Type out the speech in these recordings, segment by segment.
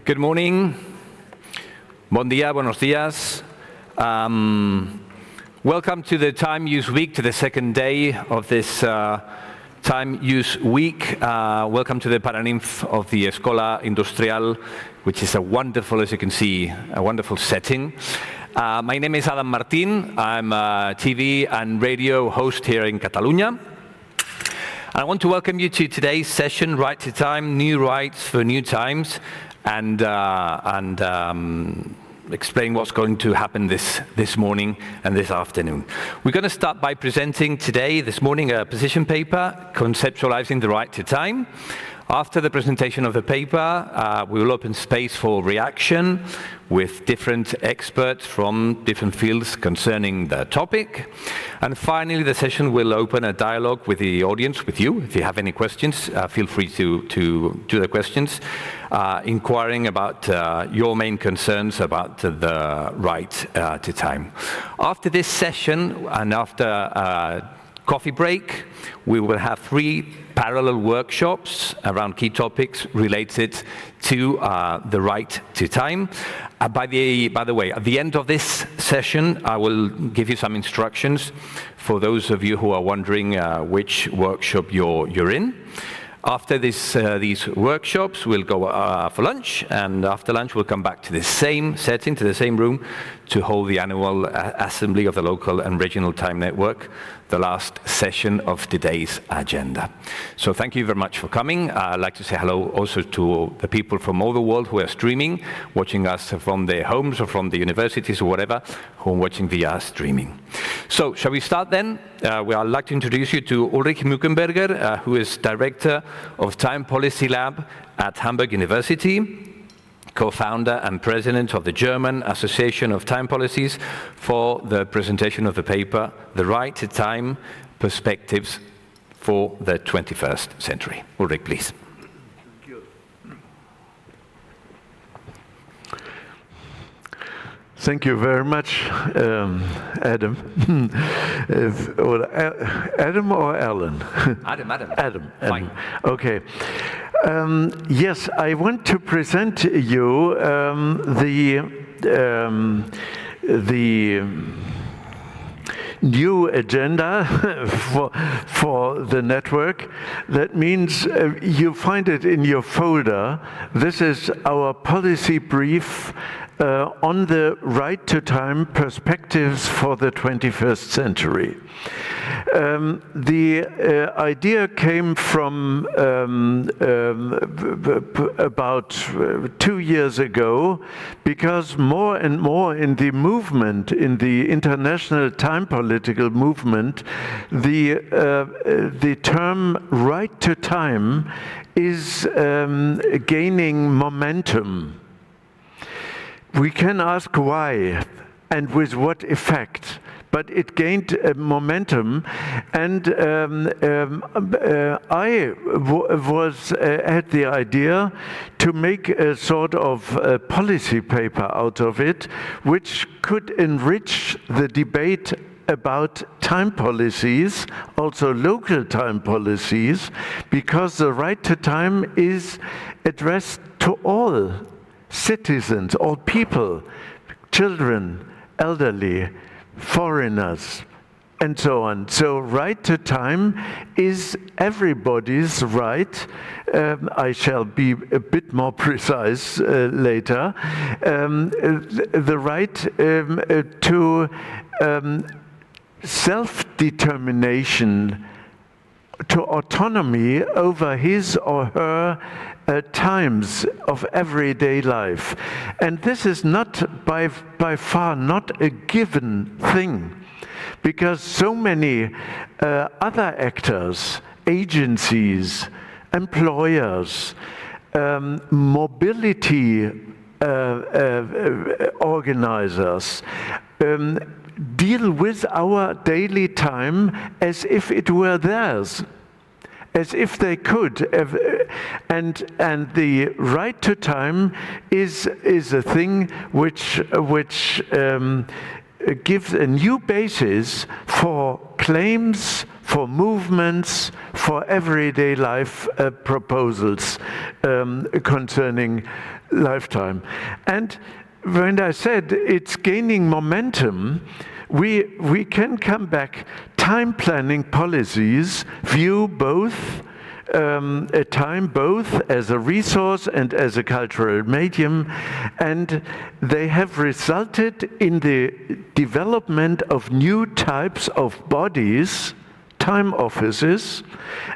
Good morning. Bon dia, buenos días. Welcome to the Time Use Week, to the second day of this Time Use Week. Welcome to the Paraninf of the Escola Industrial, which is a wonderful, as you can see, a wonderful setting. My name is Adam Martin. I'm a TV and radio host here in Catalunya. I want to welcome you to today's session, Right to Time, New Rights for New Times, and explain what's going to happen this morning and this afternoon. We're going to start by presenting this morning, a position paper, Conceptualizing the Right to Time. After the presentation of the paper, we will open space for reaction with different experts from different fields concerning the topic. And finally, the session will open a dialogue with the audience, with you. If you have any questions, feel free to do the questions, inquiring about your main concerns about the right to time. After this session, and after coffee break, we will have 3 parallel workshops around key topics related to the right to time. By the way, at the end of this session, I will give you some instructions for those of you who are wondering which workshop you're in. After these workshops, we'll go for lunch, and after lunch, we'll come back to the same setting, to the same room, to hold the annual assembly of the local and regional time network, the last session of today's agenda. So thank you very much for coming. I'd like to say hello also to the people from all the world who are streaming, watching us from their homes or from the universities or whatever, who are watching via streaming. So shall we start then? I'd like to introduce you to Ulrich Mückenberger, who is Director of Time Policy Lab at Hamburg University, co-founder and president of the German Association of Time Policies, for the presentation of the paper, The Right to Time, Perspectives for the 21st Century. Ulrich, please. Thank you very much, Adam. Adam or Alan? Adam. Adam. Fine. Okay. Yes, I want to present you the new agenda for the network. That means you find it in your folder. This is our policy brief on the right to time, perspectives for the 21st century. The idea came from about 2 years ago, because more and more in the movement, in the international time political movement, the term right to time is gaining momentum. We can ask why and with what effect, but it gained momentum, and I had the idea to make a sort of policy paper out of it, which could enrich the debate about time policies, also local time policies, because the right to time is addressed to all citizens, all people, children, elderly, foreigners, and so on. So right to time is everybody's right. I shall be a bit more precise later. The right to self-determination, to autonomy over his or her times of everyday life. And this is not by far not a given thing, because so many other actors, agencies, employers, mobility organizers, deal with our daily time as if it were theirs, as if they could, and the right to time is a thing which gives a new basis for claims, for movements, for everyday life proposals concerning lifetime. And when I said it's gaining momentum, we can come back. Time planning policies view both time both as a resource and as a cultural medium, and they have resulted in the development of new types of bodies, time offices,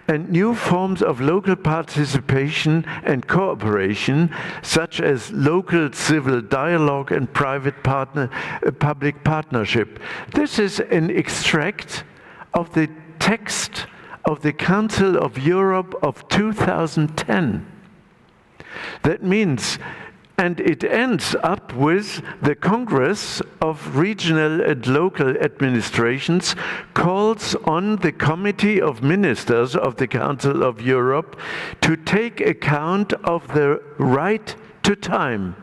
and new forms of local participation and cooperation, such as local civil dialogue and public partnership. This is an extract of the text of the Council of Europe of 2010. That means, and it ends up with the Congress of Regional and Local Administrations calls on the Committee of Ministers of the Council of Europe to take account of the right to time.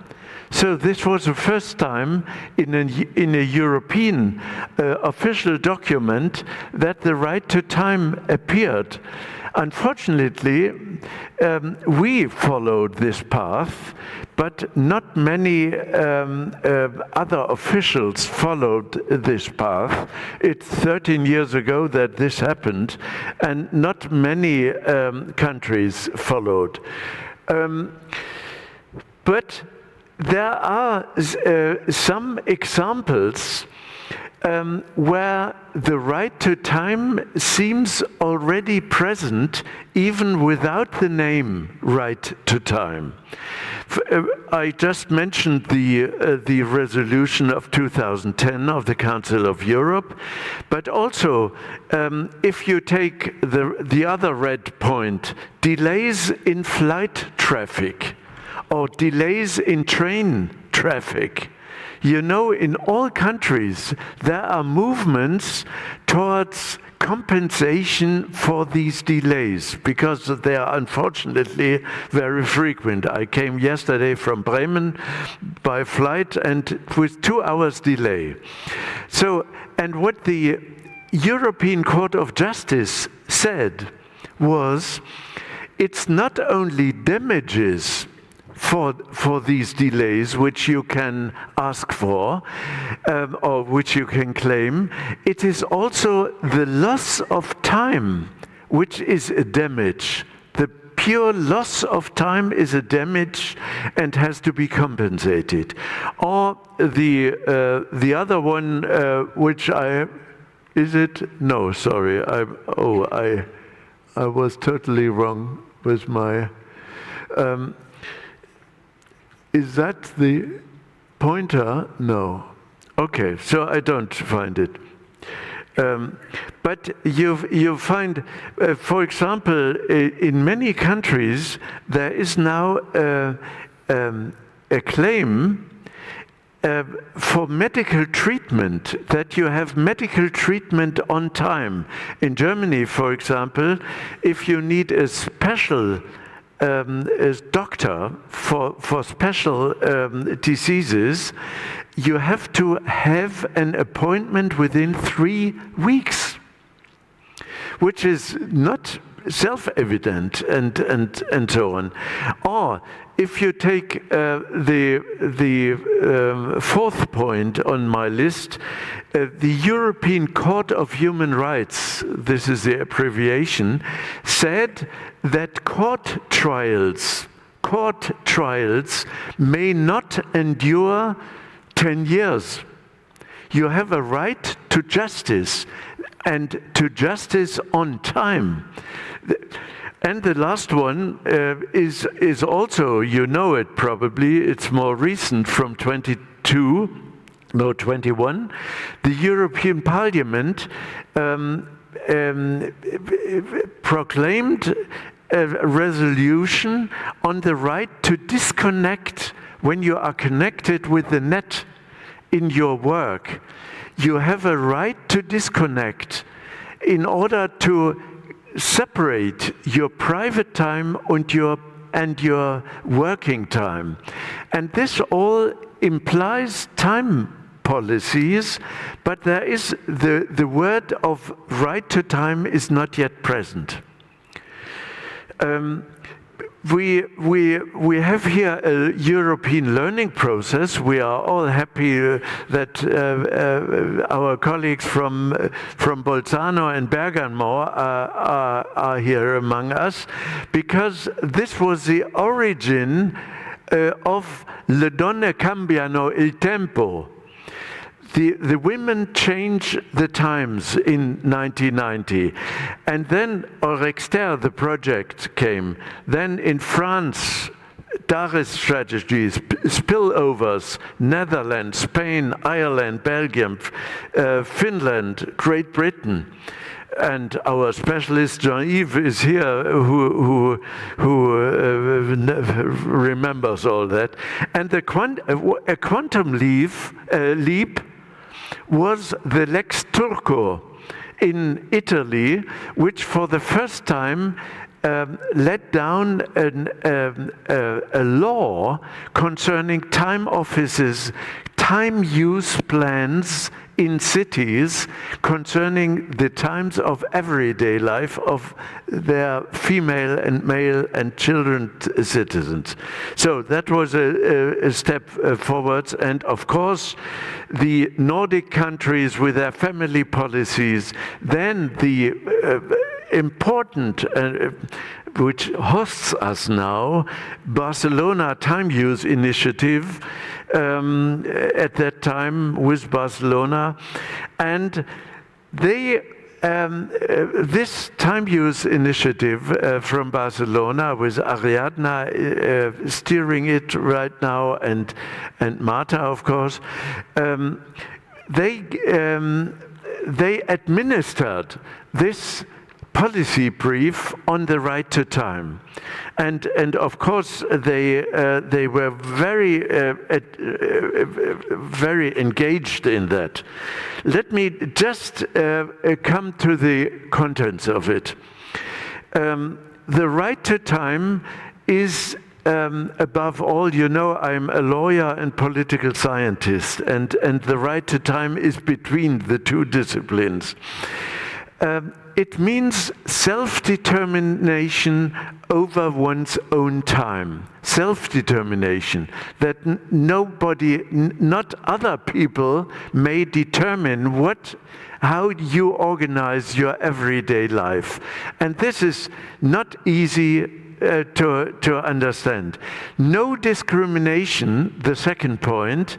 So this was the first time in a European official document that the right to time appeared. Unfortunately, we followed this path, but not many other officials followed this path. It's 13 years ago that this happened, and not many countries followed. But there are some examples where the right to time seems already present even without the name right to time. I just mentioned the resolution of 2010 of the Council of Europe, but also if you take the other red point, delays in flight traffic, or delays in train traffic. You know, in all countries, there are movements towards compensation for these delays, because they are unfortunately very frequent. I came yesterday from Bremen by flight and with 2 hours delay. So, and what the European Court of Justice said was, it's not only damages for these delays, which you can ask for, or which you can claim, it is also the loss of time, which is a damage. The pure loss of time is a damage and has to be compensated. Or the other one, which is it? No, sorry. I was totally wrong with my. Is that the pointer? No. Okay, so I don't find it. But you find, for example, in many countries, there is now a claim for medical treatment, that you have medical treatment on time. In Germany, for example, if you need a special doctor for special diseases, you have to have an appointment within 3 weeks, which is not self-evident and so on. Or if you take the fourth point on my list, the European Court of Human Rights, this is the abbreviation, said that court trials may not endure 10 years. You have a right to justice, and to justice on time. And the last one is also, you know it probably, it's more recent, from 21. The European Parliament proclaimed a resolution on the right to disconnect when you are connected with the net in your work. You have a right to disconnect in order to separate your private time and your working time. And this all implies time policies, but there is the word of right to time is not yet present. We have here a European learning process. We are all happy that our colleagues from Bolzano and Bergamo are here among us, because this was the origin of Le donne cambiano il tempo. The women change the times in 1990. And then Orexter, the project, came. Then in France, Dares strategies, spillovers, Netherlands, Spain, Ireland, Belgium, Finland, Great Britain. And our specialist Jean-Yves is here, who remembers all that. And a quantum leap was the Lex Turco in Italy, which for the first time let down a law concerning time offices, time use plans in cities concerning the times of everyday life of their female and male and children citizens. So that was a step forwards. And of course, the Nordic countries with their family policies, then the important, which hosts us now, Barcelona Time Use Initiative, at that time with Barcelona, and they this time use initiative from Barcelona, with Ariadna steering it right now, and Marta, of course, they administered this policy brief on the right to time, and of course they were very engaged in that. Let me just come to the contents of it. The right to time is above all, you know, I'm a lawyer and political scientist, and the right to time is between the two disciplines. It means self-determination over one's own time. Self-determination, that nobody, not other people, may determine how you organize your everyday life. And this is not easy to understand. No discrimination, the second point,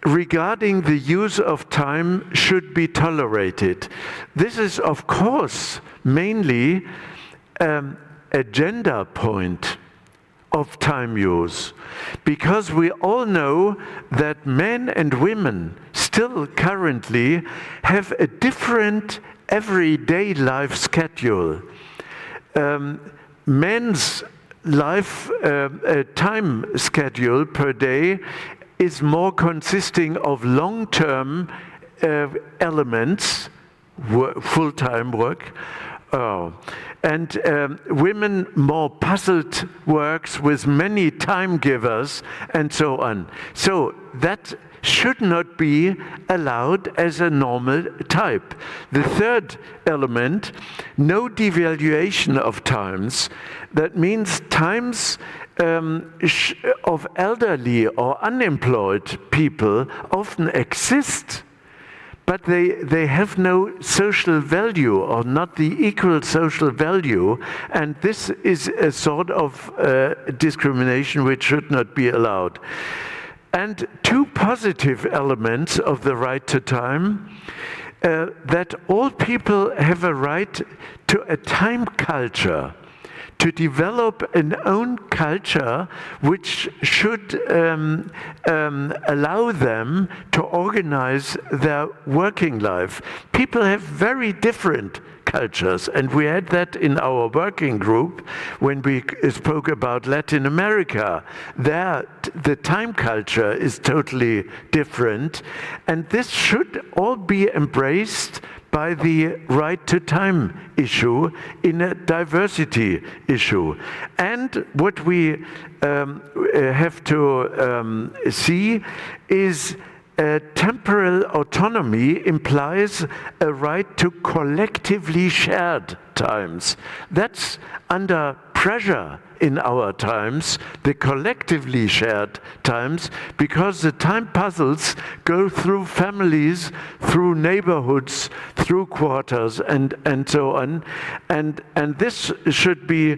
regarding the use of time should be tolerated. This is, of course, mainly a gender point of time use, because we all know that men and women still currently have a different everyday life schedule. Men's life time schedule per day is more consisting of long-term elements, full-time work, and women more puzzled works with many time givers and so on. So that should not be allowed as a normal type. The third element, no devaluation of times. That means times of elderly or unemployed people often exist, but they have no social value, or not the equal social value, and this is a sort of discrimination which should not be allowed. And two positive elements of the right to time, that all people have a right to a time culture, to develop an own culture which should allow them to organize their working life. People have very different cultures, and we had that in our working group when we spoke about Latin America. There, the time culture is totally different, and this should all be embraced by the right to time issue in a diversity issue. And what we have to see is temporal autonomy implies a right to collectively shared times. That's under pressure in our times, the collectively shared times, because the time puzzles go through families, through neighborhoods, through quarters, and so on. And this should be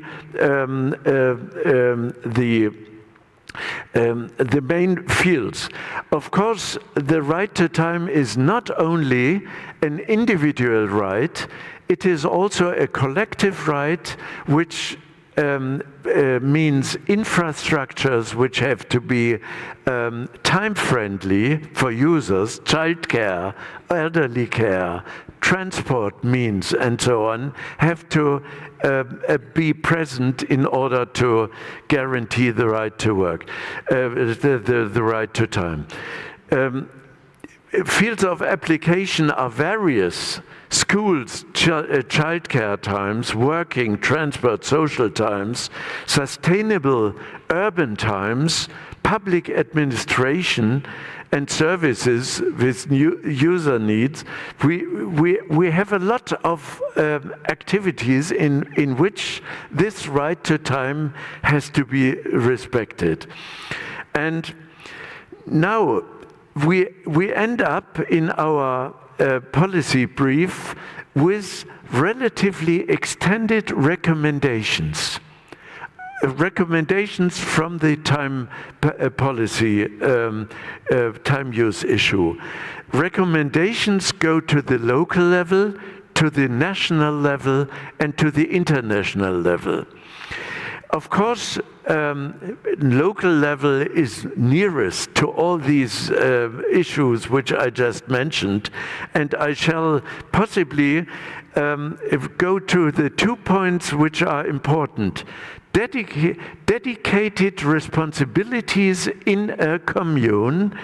the main fields. Of course, the right to time is not only an individual right, it is also a collective right, which means infrastructures which have to be time-friendly for users, childcare, elderly care, transport means, and so on, have to be present in order to guarantee the right to work, the right to time. Fields of application are various. Schools, childcare times, working, transport, social times, sustainable urban times, public administration, and services with new user needs. We have a lot of activities in which this right to time has to be respected. And now we end up in our policy brief with relatively extended recommendations. Recommendations from the time policy, time use issue. Recommendations go to the local level, to the national level, and to the international level. Of course, local level is nearest to all these issues which I just mentioned, and I shall possibly go to the 2 points which are important. Dedicated responsibilities in a commune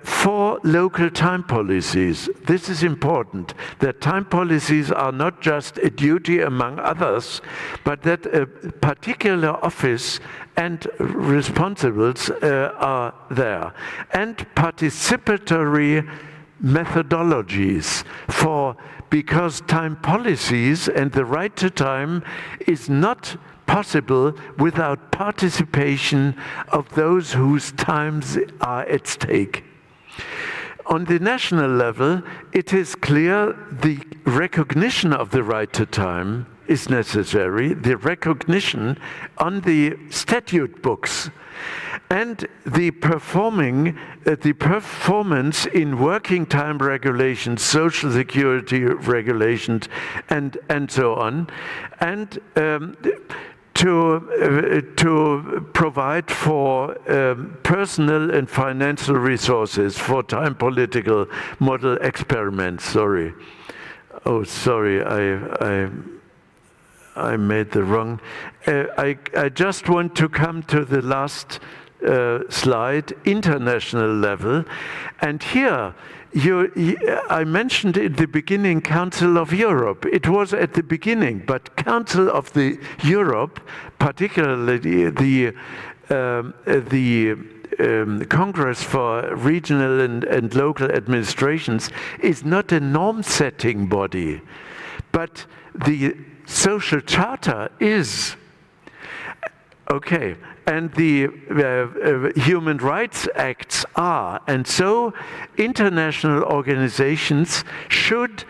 for local time policies. This is important, that time policies are not just a duty among others, but that a particular office and responsibles are there. And participatory methodologies because time policies and the right to time is not possible without participation of those whose times are at stake. On the national level, it is clear the recognition of the right to time is necessary, the recognition on the statute books, and the performance in working time regulations, social security regulations, and so on, and to provide for personal and financial resources for time political model experiments. Sorry. Oh, sorry, I made the wrong. I just want to come to the last slide, international level. And here, I mentioned in the beginning Council of Europe. It was at the beginning, but Council of the Europe, particularly the Congress for Regional and Local Administrations, is not a norm-setting body, but the Social Charter is. Okay, and the Human Rights Acts are, and so international organizations should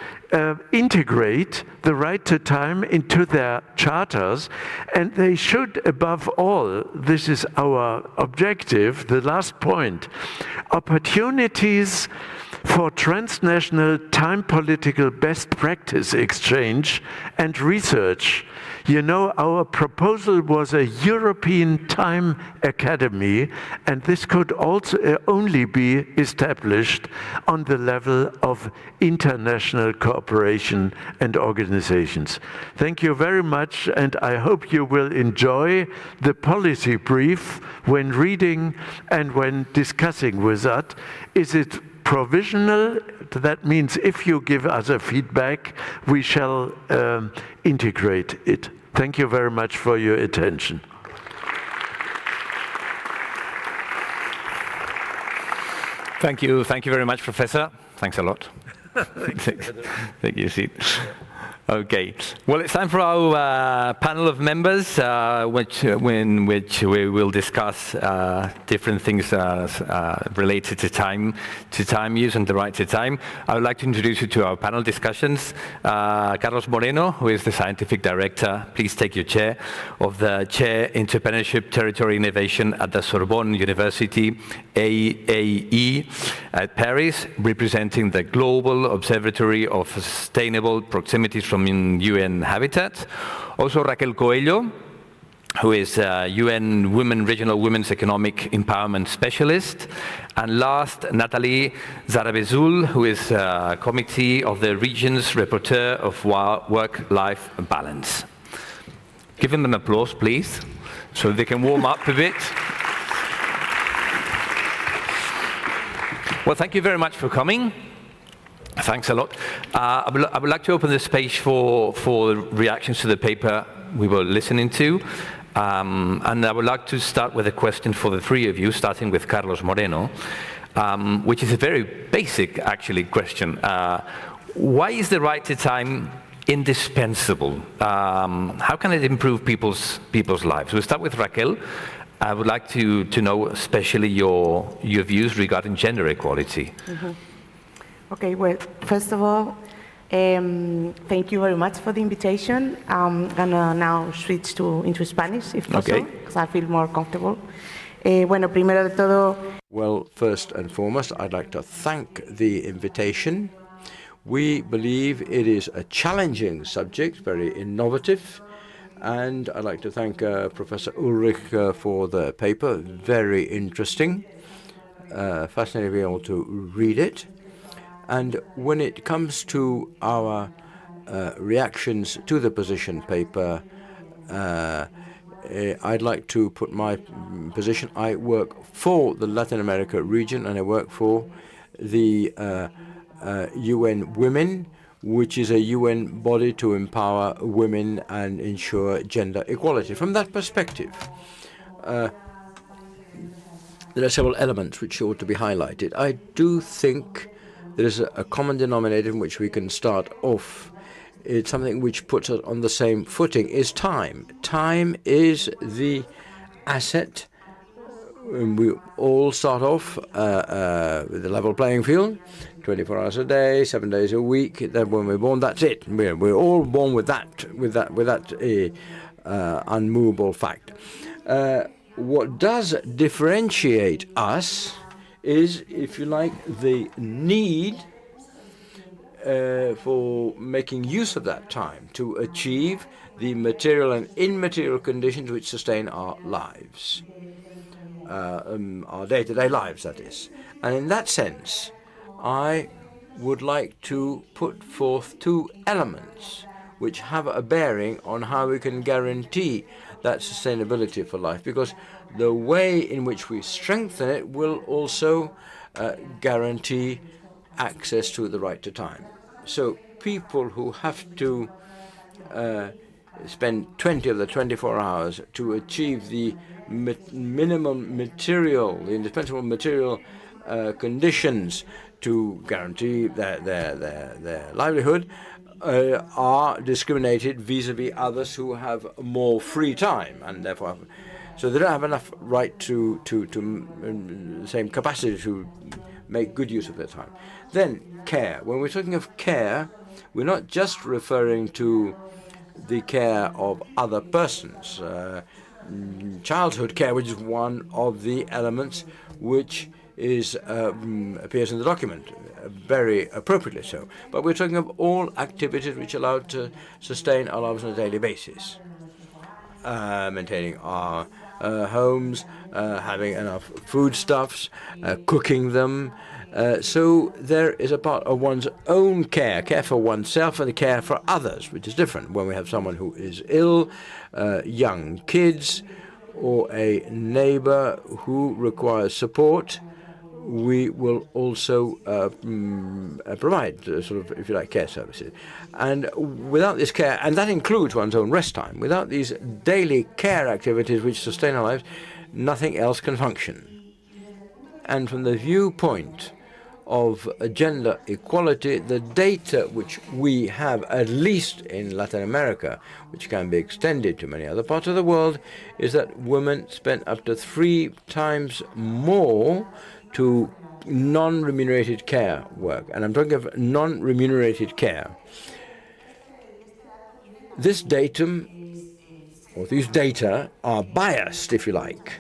integrate the right to time into their charters, and they should, above all, this is our objective, the last point, opportunities for transnational time political best practice exchange and research. You know, our proposal was a European Time Academy, and this could also only be established on the level of international cooperation and organizations. Thank you very much, and I hope you will enjoy the policy brief when reading and when discussing with us. Is it provisional? That means if you give us a feedback, we shall integrate it. Thank you very much for your attention. Thank you very much, Professor. Thanks a lot. Take your seat. Okay. Well, it's time for our panel of members, which we will discuss different things related to time use and the right to time. I would like to introduce you to our panel discussions. Carlos Moreno, who is the scientific director, please take your chair, of the Chair Entrepreneurship Territory Innovation at the Sorbonne University, AAE, at Paris, representing the Global Observatory of Sustainable Proximities from UN Habitat. Also Raquel Coelho, who is UN Regional Women's Economic Empowerment Specialist. And last, Nathalie Zarabezul, who is Committee of the Region's Rapporteur of Work-Life Balance. Give them an applause, please, so they can warm up a bit. Well, thank you very much for coming. Thanks a lot. I would like to open the space for reactions to the paper we were listening to. And I would like to start with a question for the three of you, starting with Carlos Moreno, which is a very basic, actually, question. Why is the right to time indispensable? How can it improve people's lives? We'll start with Raquel. I would like to know especially your views regarding gender equality. Mm-hmm. Okay, well, first of all, thank you very much for the invitation. I'm gonna now switch into Spanish, if possible, because I feel more comfortable. Bueno, primero de todo. Well, first and foremost, I'd like to thank the invitation. We believe it is a challenging subject, very innovative, and I'd like to thank Professor Ulrich for the paper. Very interesting, fascinating to be able to read it. And when it comes to our reactions to the position paper, I'd like to put my position. I work for the Latin America region, and I work for the UN Women, which is a UN body to empower women and ensure gender equality. From that perspective, there are several elements which ought to be highlighted. I do think there is a common denominator in which we can start off. It's something which puts us on the same footing, is time. Time is the asset. We all start off with a level playing field, 24 hours a day, 7 days a week. Then when we're born, that's it. We're all born with that unmovable fact. What does differentiate us is, if you like, the need for making use of that time to achieve the material and immaterial conditions which sustain our lives, our day-to-day lives, that is. And in that sense, I would like to put forth two elements which have a bearing on how we can guarantee that sustainability for life, because the way in which we strengthen it will also guarantee access to the right to time. So people who have to spend 20 of the 24 hours to achieve the minimum material, the indispensable material conditions to guarantee their livelihood are discriminated vis-a-vis others who have more free time, and therefore, so they don't have enough right to the same capacity to make good use of their time. Then care. When we're talking of care, we're not just referring to the care of other persons. Childhood care, which is one of the elements which is appears in the document, very appropriately so. But we're talking of all activities which allow to sustain our lives on a daily basis. Maintaining our homes, having enough foodstuffs, cooking them. So there is a part of one's own care for oneself and the care for others, which is different. When we have someone who is ill, young kids, or a neighbor who requires support, we will also provide sort of, if you like, care services. And without this care, and that includes one's own rest time, without these daily care activities which sustain our lives, nothing else can function. And from the viewpoint of gender equality, the data which we have, at least in Latin America, which can be extended to many other parts of the world, is that women spend up to 3 times more to non-remunerated care work. And I'm talking of non-remunerated care. This datum, or these data, are biased, if you like,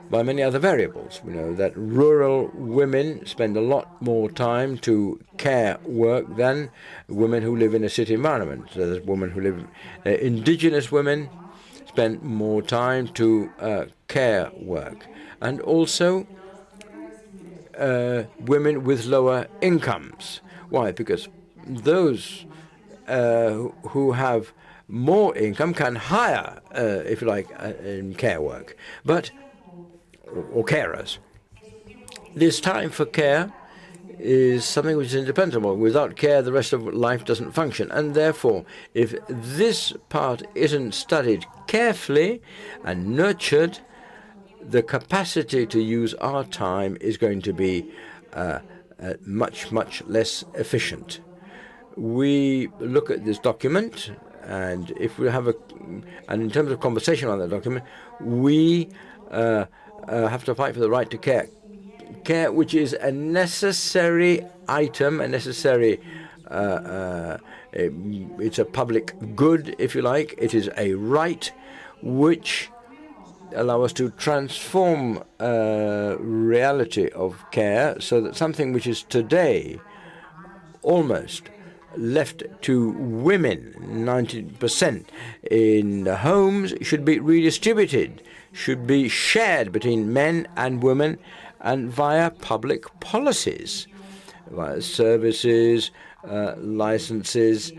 by many other variables. We know that rural women spend a lot more time to care work than women who live in a city environment. So there's women who live, indigenous women spend more time to care work. And also women with lower incomes. Why? Because those who have more income can hire, if you like, in care work, or carers. This time for care is something which is indispensable. Without care, the rest of life doesn't function. And therefore, if this part isn't studied carefully and nurtured, the capacity to use our time is going to be much, much less efficient. We look at this document, and if we have and in terms of conversation on that document, we have to fight for the right to care. Care, which is a necessary item, a necessary, it's a public good, if you like. It is a right which allow us to transform reality of care so that something which is today almost left to women, 90% in the homes, should be redistributed, should be shared between men and women, and via public policies, via services, licenses,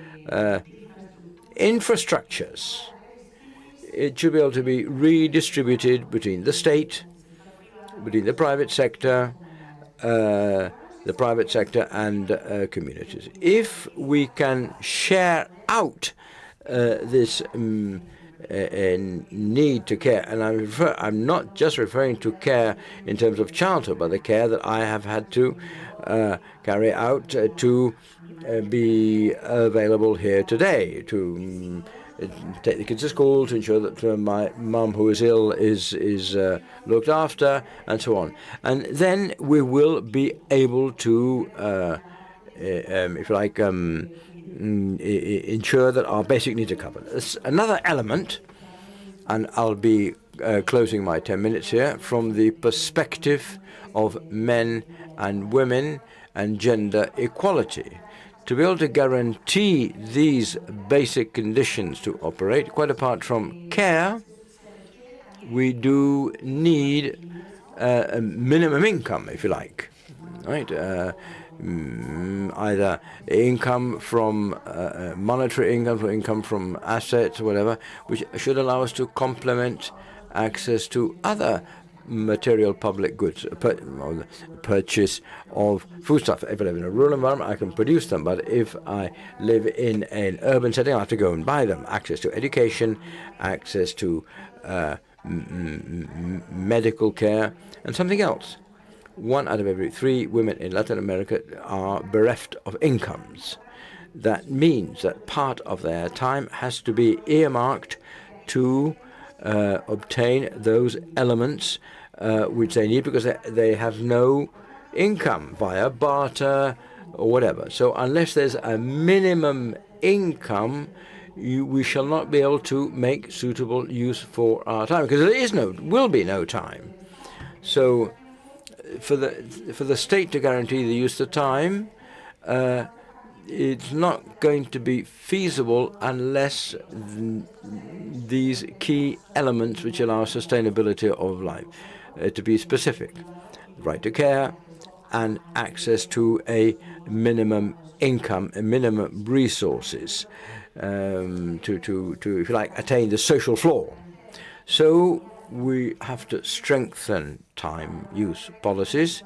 infrastructures. It should be able to be redistributed between the state, between the private sector, and communities. If we can share out this need to care, and I'm not just referring to care in terms of childhood, but the care that I have had to carry out to be available here today, to take the kids to school, to ensure that my mum who is ill is looked after, and so on. And then we will be able to, if you like, ensure that our basic needs are covered. Another element, and I'll be closing my 10 minutes here, from the perspective of men and women and gender equality. To be able to guarantee these basic conditions to operate, quite apart from care, we do need a minimum income, if you like, right? Either income from monetary income, or income from assets, or whatever, which should allow us to complement access to other material public goods, purchase of foodstuff. If I live in a rural environment, I can produce them, but if I live in an urban setting, I have to go and buy them. Access to education, access to medical care, and something else. 1 out of every 3 women in Latin America are bereft of incomes. That means that part of their time has to be earmarked to obtain those elements which they need, because they have no income via barter or whatever. So unless there's a minimum income, we shall not be able to make suitable use for our time, because there will be no time. So for the state to guarantee the use of time, it's not going to be feasible unless these key elements which allow sustainability of life to be specific: right to care and access to a minimum income, a minimum resources to if you like, attain the social floor. So we have to strengthen time use policies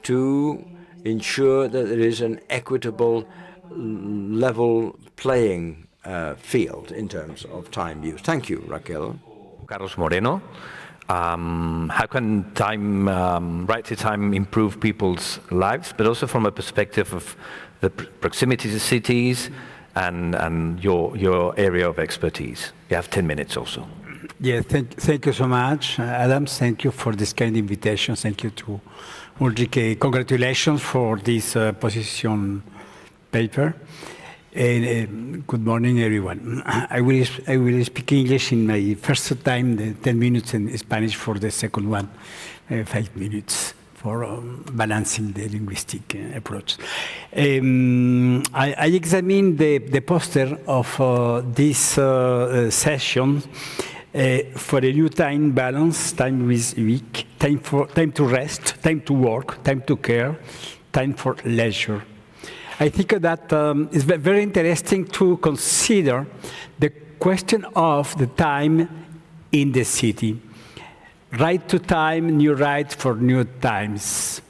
to ensure that there is an equitable, level playing field in terms of time use. Thank you, Raquel. Carlos Moreno. how can time, right to time improve people's lives, but also from a perspective of the proximity to cities and your area of expertise. You have 10 minutes also. Yeah, thank you so much, Adam. Thank you for this kind invitation. Thank you to Ulrike. Congratulations for this position paper. And good morning, everyone. I will speak English in my first time, the 10 minutes, in Spanish for the second one, 5 minutes for balancing the linguistic approach. I examined the poster of this session for a new time balance, time with week, time to rest, time to work, time to care, time for leisure. I think that it's very interesting to consider the question of the time in the city. Right to time, new right for new times.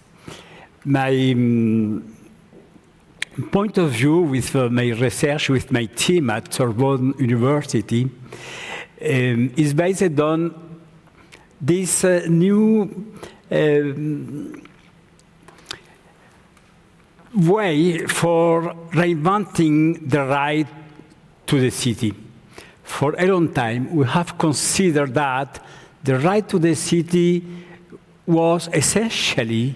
My point of view with my research with my team at Sorbonne University is based on this new way for reinventing the right to the city. For a long time, we have considered that the right to the city was essentially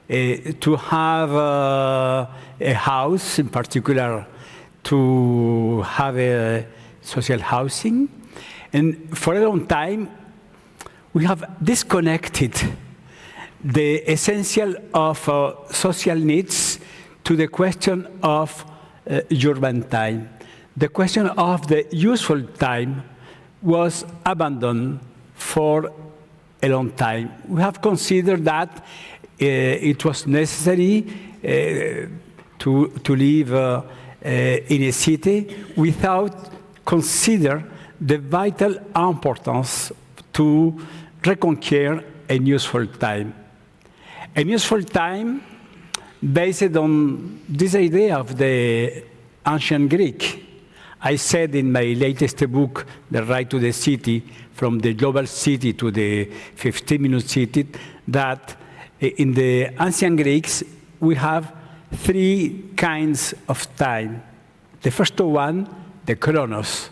to have a house, in particular, to have a social housing. And for a long time, we have disconnected the essential of social needs to the question of urban time. The question of the useful time was abandoned for a long time. We have considered that it was necessary to live in a city without consider the vital importance to reconquer a useful time. A useful time based on this idea of the ancient Greek. I said in my latest book, The Right to the City, from the global city to the 15-minute city, that in the ancient Greeks, we have 3 kinds of time. The first one, the chronos.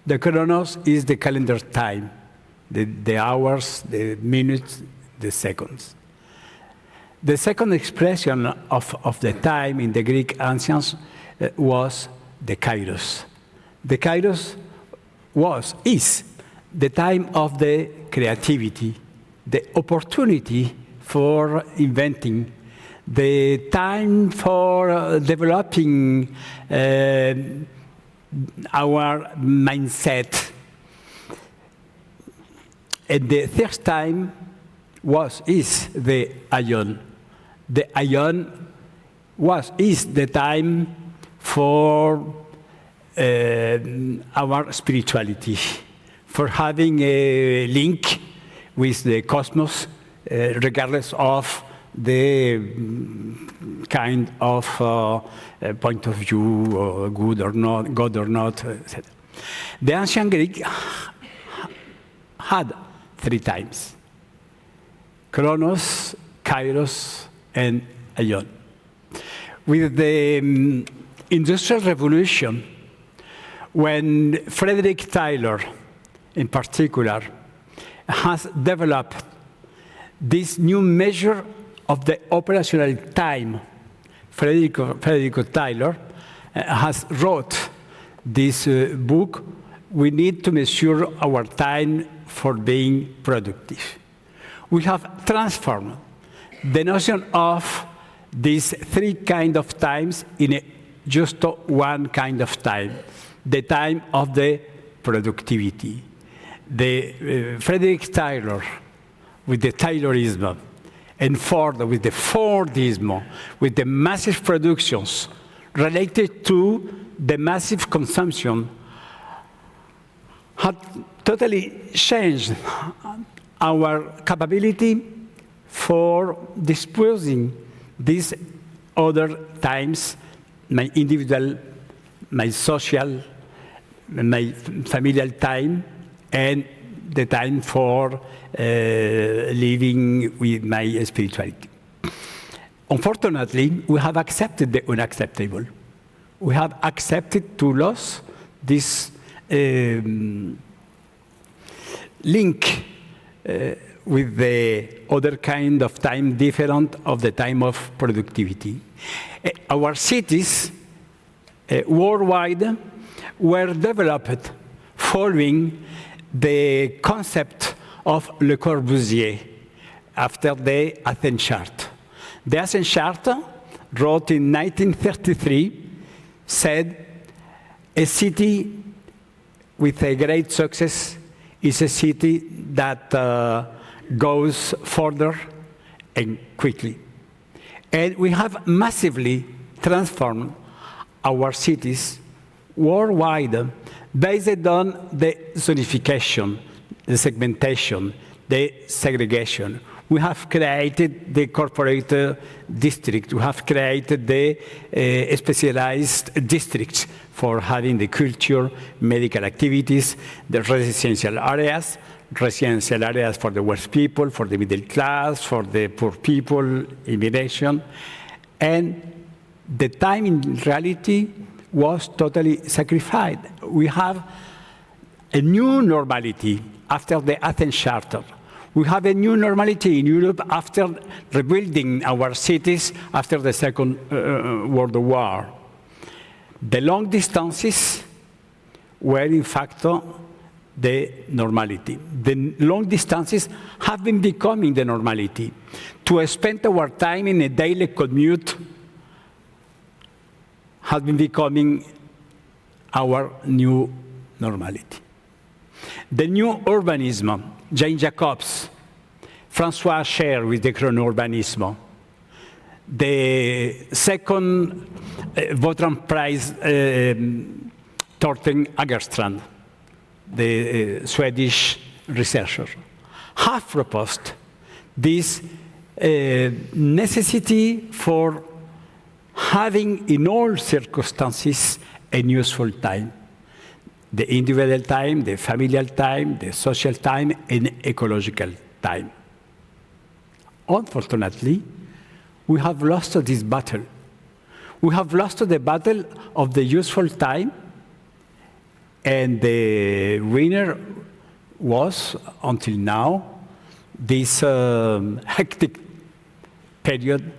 The chronos is the calendar time, the hours, the minutes, the seconds. The second expression of the time in the Greek ancients was the kairos. The kairos is the time of the creativity, the opportunity for inventing, the time for developing our mindset. And the third time is the aion. The aion is the time for our spirituality, for having a link with the cosmos, regardless of the kind of point of view, good or not, God or not, etc. The ancient Greek had 3 times: Chronos, Kairos, and Aion. With the Industrial Revolution, when Frederick Taylor, in particular, has developed this new measure of the operational time, Frederick Taylor has wrote this book, We Need to Measure Our Time for Being Productive. We have transformed the notion of these 3 kinds of times in just one kind of time, the time of the productivity. The Frederick Taylor, with the Taylorism, and Ford with the Fordism, with the massive productions related to the massive consumption, had totally changed our capability for disposing these other times, my individual, my social, my familial time, and the time for living with my spirituality. Unfortunately, we have accepted the unacceptable. We have accepted to lose this link with the other kind of time different of the time of productivity. Our cities worldwide were developed following the concept of Le Corbusier after the Athens Chart. The Athens Chart, wrote in 1933, said a city with a great success is a city that goes further and quickly. And we have massively transformed our cities worldwide based on the zonification, the segmentation, the segregation. We have created the corporate district. We have created the specialized districts for having the culture, medical activities, the residential areas for the worst people, for the middle class, for the poor people, immigration. And the time in reality was totally sacrificed. We have a new normality after the Athens Charter. We have a new normality in Europe after rebuilding our cities after the Second World War. The long distances were, in fact, the normality. The long distances have been becoming the normality. To spend our time in a daily commute has been becoming our new normality. The new urbanism, Jane Jacobs, François Cher with the chrono-urbanism, the second Vautrin Prize, Torsten Agerstrand, the Swedish researcher, have proposed this necessity for having in all circumstances a useful time. The individual time, the familial time, the social time, and ecological time. Unfortunately, we have lost this battle. We have lost the battle of the useful time, and the winner was, until now, this hectic period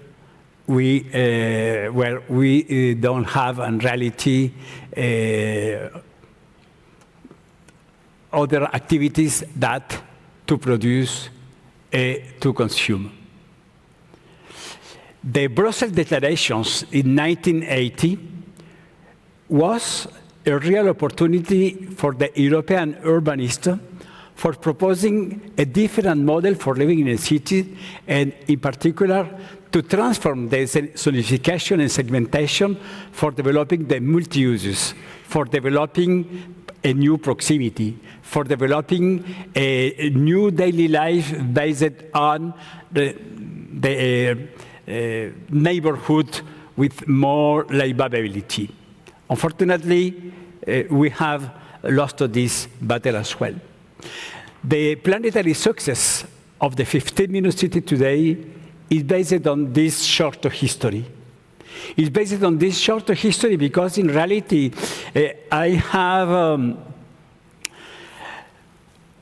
where we don't have, in reality, other activities that to produce, to consume. The Brussels Declarations in 1980 was a real opportunity for the European urbanist for proposing a different model for living in a city, and in particular, to transform the zonification and segmentation for developing the multi-uses, for developing a new proximity, for developing a new daily life based on the neighborhood with more livability. Unfortunately, we have lost this battle as well. The planetary success of the 15-minute city today is based on this short history. It's based on this short history because in reality, I have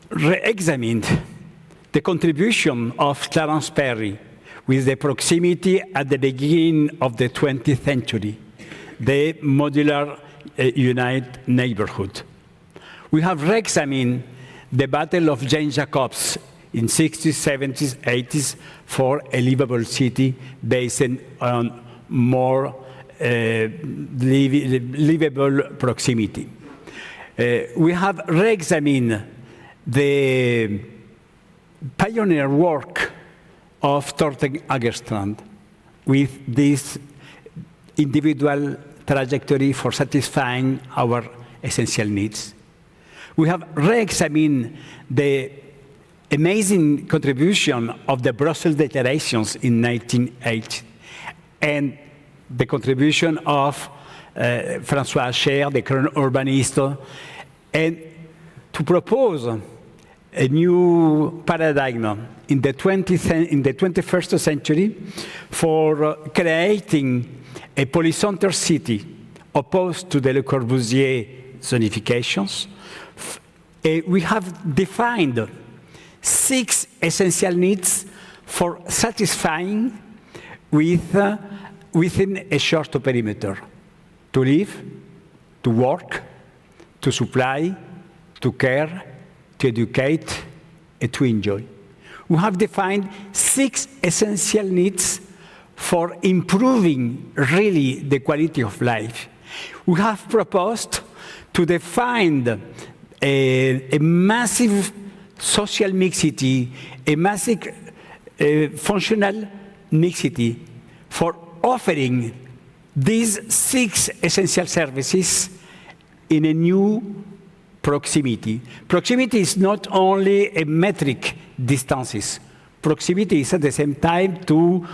re-examined the contribution of Clarence Perry with the proximity at the beginning of the 20th century, the modular unite neighborhood. We have re-examined the battle of Jane Jacobs in 60s, 70s, 80s for a livable city based on more livable proximity. We have re-examined the pioneer work of Torsten Agerstrand with this individual trajectory for satisfying our essential needs. We have re-examined the amazing contribution of the Brussels Declarations in 1980 and the contribution of François Cher, the current urbanist, and to propose a new paradigm in the 21st century for creating a polycentric city opposed to the Le Corbusier zonifications. We have defined 6 essential needs for satisfying within a short perimeter: to live, to work, to supply, to care, to educate, and to enjoy. We have defined 6 essential needs for improving really the quality of life. We have proposed to define a massive social mixity, a massive functional mixity for offering these 6 essential services in a new proximity. Proximity is not only a metric distances. Proximity is at the same time to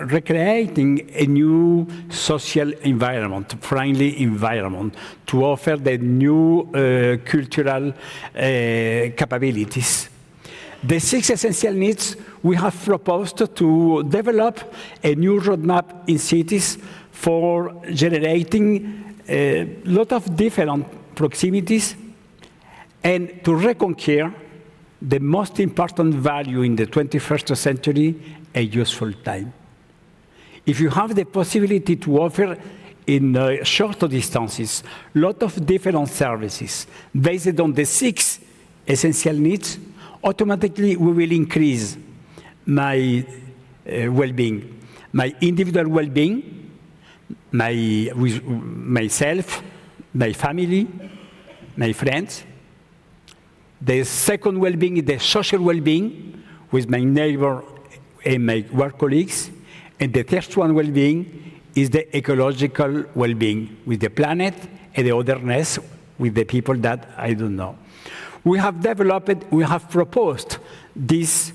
recreating a new social environment, friendly environment, to offer the new cultural capabilities. The 6 essential needs, we have proposed to develop a new roadmap in cities for generating a lot of different proximities and to reconquer the most important value in the 21st century, a useful time. If you have the possibility to offer in shorter distances a lot of different services based on the 6 essential needs, automatically we will increase my well-being, my individual well-being, myself, my family, my friends. The second well-being is the social well-being with my neighbor and my work colleagues. And the third one well-being is the ecological well-being with the planet and the otherness with the people that I don't know. We have proposed this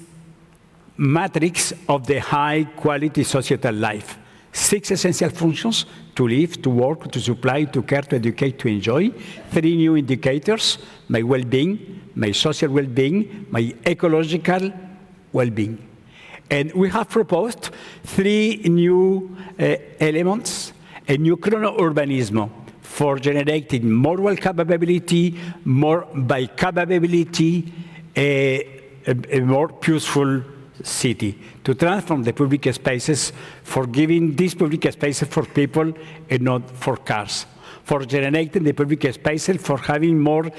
matrix of the high-quality societal life. 6 essential functions: to live, to work, to supply, to care, to educate, to enjoy. 3 new indicators: my well-being, my social well-being, my ecological well-being. And we have proposed 3 new elements: a new chrono-urbanism for generating more well-capability, more by-capability, a more peaceful city, to transform the public spaces, for giving these public spaces for people and not for cars, for generating the public spaces, for having more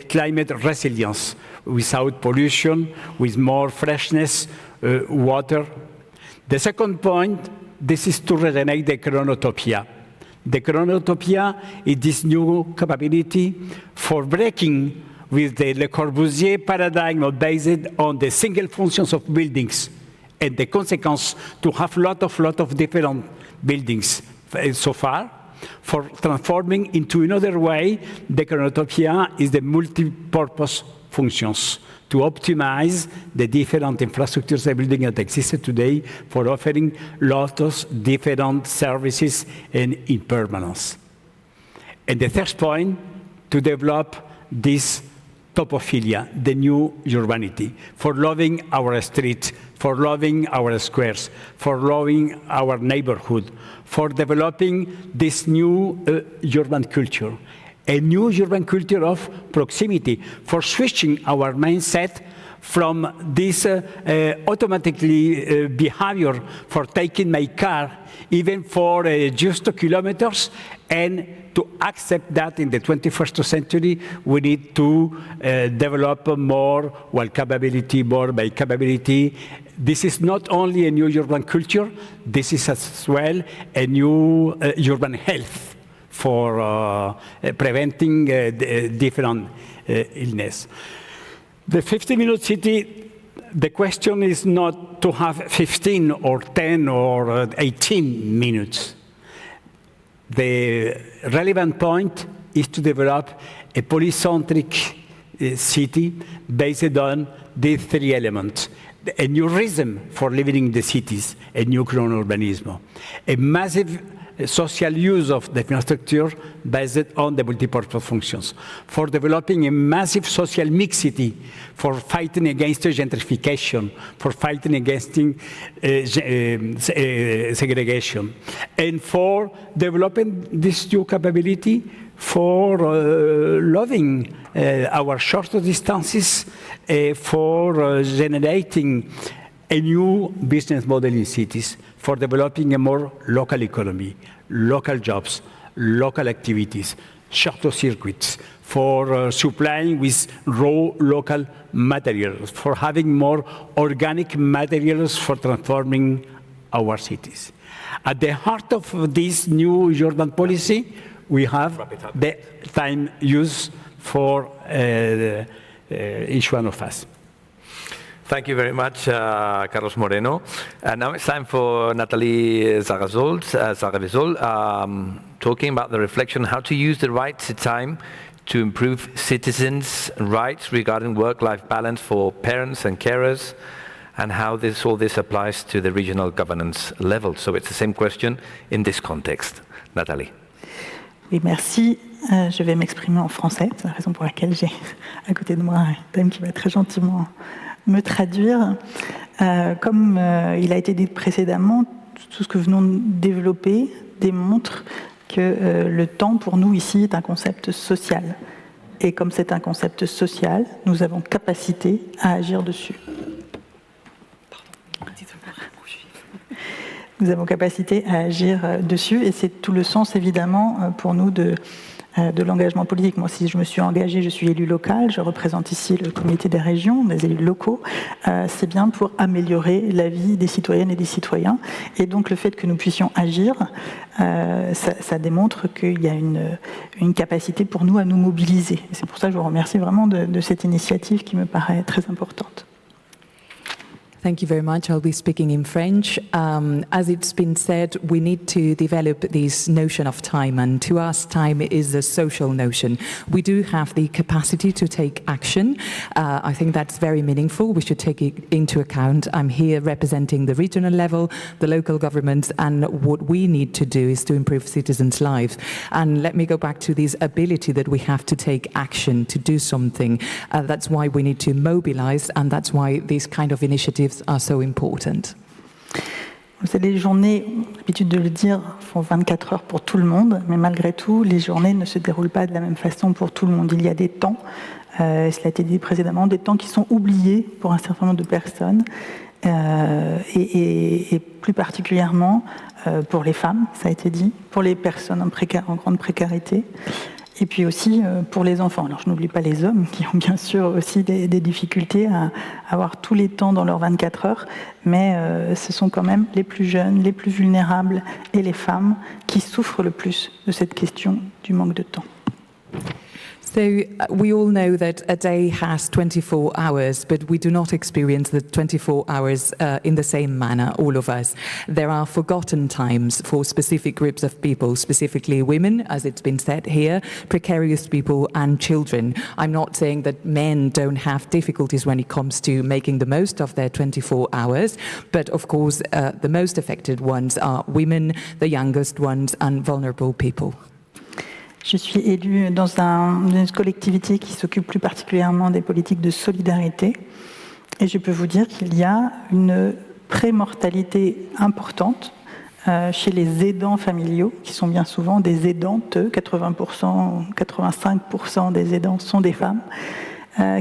climate resilience, without pollution, with more freshness, water. The second point, this is to regenerate the chronotopia. The chronotopia is this new capability for breaking with the Le Corbusier paradigm based on the single functions of buildings and the consequence to have a lot of different buildings so far, for transforming into another way. The chronotopia is the multi-purpose functions to optimize the different infrastructures and buildings that exist today for offering lots of different services and impermanence. And the third point, to develop this topophilia, the new urbanity, for loving our streets, for loving our squares, for loving our neighborhood, for developing this new urban culture, a new urban culture of proximity, for switching our mindset from this automatically behavior for taking my car, even for just 2 kilometers, and to accept that in the 21st century, we need to develop more capability, more by capability. This is not only a new urban culture, this is as well a new urban health for preventing different illness. The 50-minute city, the question is not to have 15 or 10 or 18 minutes. The relevant point is to develop a polycentric city based on these 3 elements. A new rhythm for living in the cities, a new chrono-urbanism, a massive social use of the infrastructure based on the multipurpose functions, for developing a massive social mixity, for fighting against gentrification, for fighting against segregation, and for developing this new capability for loving our short distances, for generating a new business model in cities, for developing a more local economy, local jobs, local activities, shorter circuits, for supplying with raw local materials, for having more organic materials for transforming our cities. At the heart of this new urban policy, we have the time use for each one of us. Thank you very much, Carlos Moreno. And now it's time for Nathalie Zarazol, talking about the reflection how to use the right to time to improve citizens' rights regarding work-life balance for parents and carers, and how all this applies to the regional governance level. So it's the same question in this context. Nathalie. Oui, merci. Je vais m'exprimer en français. C'est la raison pour laquelle j'ai à côté de moi un thème qui va très gentiment me traduire. Comme il a été dit précédemment, tout ce que venons de développer démontre que le temps pour nous ici est un concept social. Et comme c'est un concept social, nous avons capacité à agir dessus. Nous avons capacité à agir dessus et c'est tout le sens évidemment pour nous de l'engagement politique. Moi, si je me suis engagée, je suis élu local, je représente ici le comité des régions, des élus locaux. C'est bien pour améliorer la vie des citoyennes et des citoyens. Et donc le fait que nous puissions agir, ça démontre qu'il y a une capacité pour nous à nous mobiliser. Et c'est pour ça que je vous remercie vraiment de cette initiative qui me paraît très importante. Thank you very much. I'll be speaking in French. As it's been said, we need to develop this notion of time, and to us, time is a social notion. We do have the capacity to take action. I think that's very meaningful. We should take it into account. I'm here representing the regional level, the local governments, and what we need to do is to improve citizens' lives. And let me go back to this ability that we have to take action, to do something. That's why we need to mobilize, and that's why these kind of initiatives are so important. Vous savez, les journées, j'ai l'habitude de le dire, font 24 heures pour tout le monde, mais malgré tout, les journées ne se déroulent pas de la même façon pour tout le monde. Il y a des temps, cela a été dit précédemment, des temps qui sont oubliés pour un certain nombre de personnes, et plus particulièrement pour les femmes, ça a été dit, pour les personnes en grande précarité. Et puis aussi pour les enfants. Alors je n'oublie pas les hommes qui ont bien sûr aussi des difficultés à avoir tous les temps dans leurs 24 heures, mais ce sont quand même les plus jeunes, les plus vulnérables et les femmes qui souffrent le plus de cette question du manque de temps. So we all know that a day has 24 hours, but we do not experience the 24 hours in the same manner, all of us. There are forgotten times for specific groups of people, specifically women, as it's been said here, precarious people and children. I'm not saying that men don't have difficulties when it comes to making the most of their 24 hours, but of course the most affected ones are women, the youngest ones, and vulnerable people. Je suis élue dans une collectivité qui s'occupe plus particulièrement des politiques de solidarité et je peux vous dire qu'il y a une prémortalité importante chez les aidants familiaux, qui sont bien souvent des aidantes. 80%, 85% des aidants sont des femmes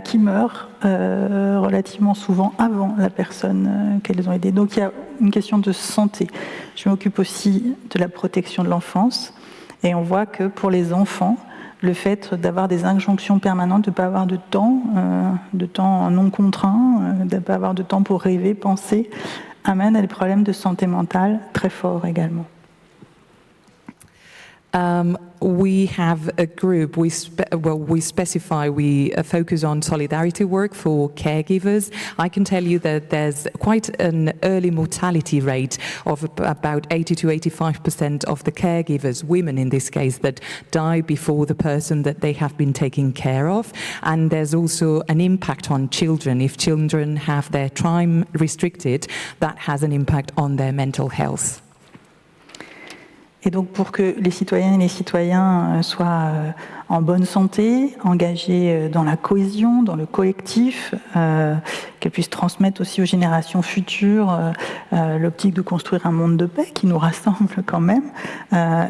qui meurent relativement souvent avant la personne qu'elles ont aidée. Donc il y a une question de santé. Je m'occupe aussi de la protection de l'enfance. Et on voit que pour les enfants, le fait d'avoir des injonctions permanentes, de ne pas avoir de temps non contraint, de ne pas avoir de temps pour rêver, penser, amène à des problèmes de santé mentale très forts également. We have a group, we focus on solidarity work for caregivers. I can tell you that there's quite an early mortality rate of about 80 to 85% of the caregivers, women in this case, that die before the person that they have been taking care of. And there's also an impact on children. If children have their time restricted, that has an impact on their mental health. Et donc pour que les citoyennes et les citoyens soient en bonne santé, engagés dans la cohésion, dans le collectif, qu'elles puissent transmettre aussi aux générations futures l'optique de construire un monde de paix qui nous rassemble quand même,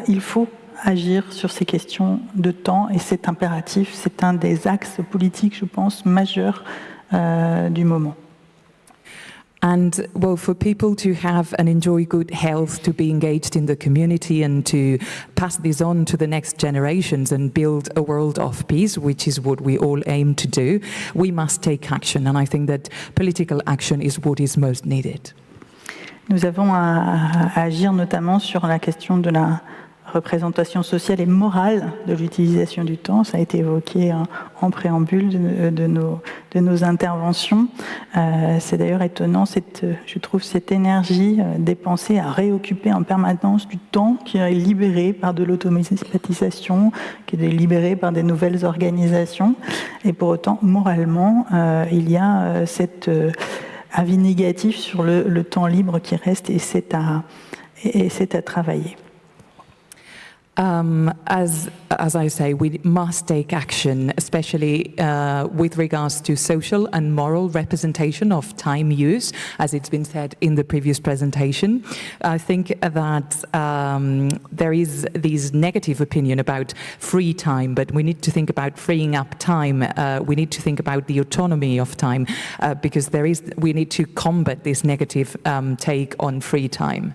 il faut agir sur ces questions de temps et c'est impératif, c'est un des axes politiques, je pense, majeurs du moment. And, well, for people to have and enjoy good health, to be engaged in the community and to pass this on to the next generations and build a world of peace, which is what we all aim to do, we must take action. And I think that political action is what is most needed. Nous avons à agir notamment sur la question de la représentation sociale et morale de l'utilisation du temps. Ça a été évoqué en préambule de nos interventions. C'est d'ailleurs étonnant, je trouve, cette énergie dépensée à réoccuper en permanence du temps qui est libéré par de l'automatisation, qui est libéré par des nouvelles organisations. Et pour autant, moralement, il y a cet avis négatif sur le temps libre qui reste et c'est à travailler. As I say, we must take action, especially with regards to social and moral representation of time use, as it's been said in the previous presentation. I think that there is this negative opinion about free time, but we need to think about freeing up time. We need to think about the autonomy of time, because we need to combat this negative take on free time.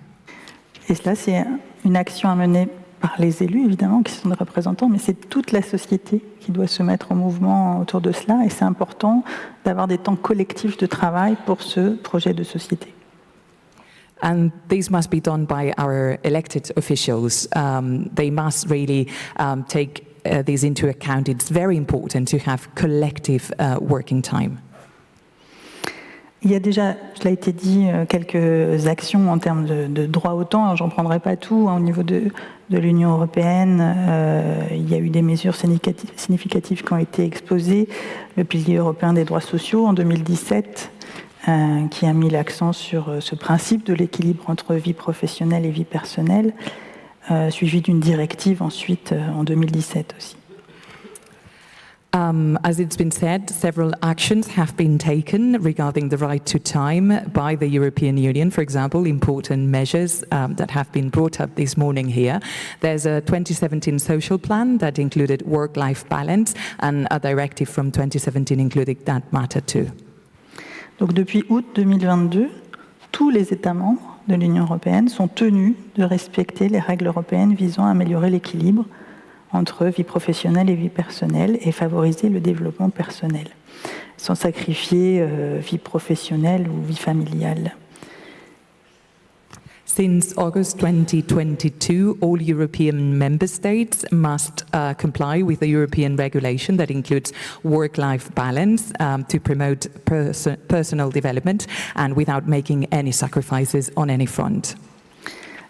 Et cela, c'est une action à mener par les élus, évidemment, qui sont des représentants, mais c'est toute la société qui doit se mettre en mouvement autour de cela, et c'est important d'avoir des temps collectifs de travail pour ce projet de société. And these must be done by our elected officials. They must really take these into account. It's very important to have collective working time. Il y a déjà, cela a été dit, quelques actions en termes de droit au temps. Alors, j'en prendrai pas tout. Au niveau de l'Union européenne, il y a eu des mesures significatives qui ont été exposées. Le pilier européen des droits sociaux en 2017, qui a mis l'accent sur ce principe de l'équilibre entre vie professionnelle et vie personnelle, suivi d'une directive ensuite en 2017 aussi. As it's been said, several actions have been taken regarding the right to time by the European Union, for example, important measures that have been brought up this morning here. There's a 2017 social plan that included work-life balance, and a directive from 2017 included that matter too. Donc depuis août 2022, tous les États membres de l'Union européenne sont tenus de respecter les règles européennes visant à améliorer l'équilibre entre vie professionnelle et vie personnelle et favoriser le développement personnel, sans sacrifier vie professionnelle ou vie familiale. Since August 2022, all European member states must comply with the European regulation that includes work-life balance to promote personal development and without making any sacrifices on any front.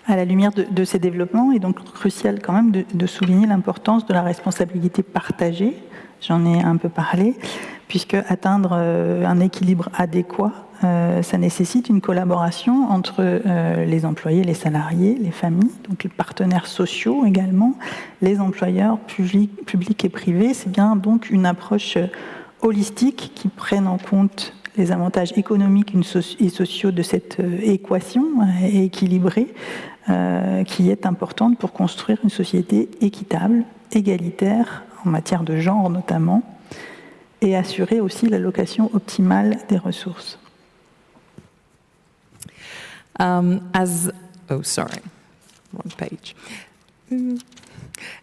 À la lumière de ces développements, il est donc crucial quand même de souligner l'importance de la responsabilité partagée. J'en ai un peu parlé, puisque atteindre un équilibre adéquat, ça nécessite une collaboration entre les employés, les salariés, les familles, donc les partenaires sociaux également, les employeurs publics et privés. C'est bien donc une approche holistique qui prenne en compte les avantages économiques et sociaux de cette équation équilibrée qui est importante pour construire une société équitable, égalitaire, en matière de genre notamment, et assurer aussi l'allocation optimale des ressources. Wrong page.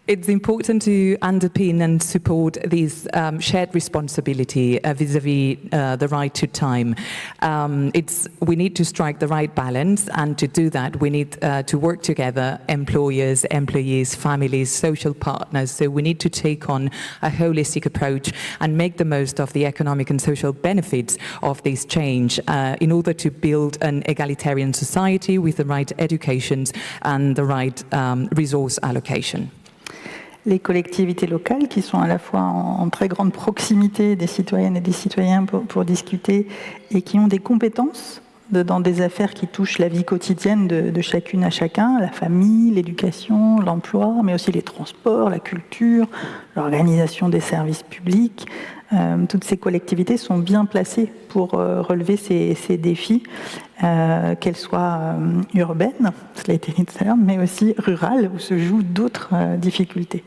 It's important to underpin and support this shared responsibility vis-à-vis the right to time. We need to strike the right balance, and to do that we need to work together, employers, employees, families, social partners. So we need to take on a holistic approach and make the most of the economic and social benefits of this change in order to build an egalitarian society with the right education and the right resource allocation. Les collectivités locales, qui sont à la fois en très grande proximité des citoyennes et des citoyens pour discuter, et qui ont des compétences dans des affaires qui touchent la vie quotidienne de chacune à chacun, la famille, l'éducation, l'emploi, mais aussi les transports, la culture, l'organisation des services publics. Toutes ces collectivités sont bien placées pour relever ces défis, qu'elles soient urbaines, cela a été dit tout à l'heure, mais aussi rurales, où se jouent d'autres difficultés.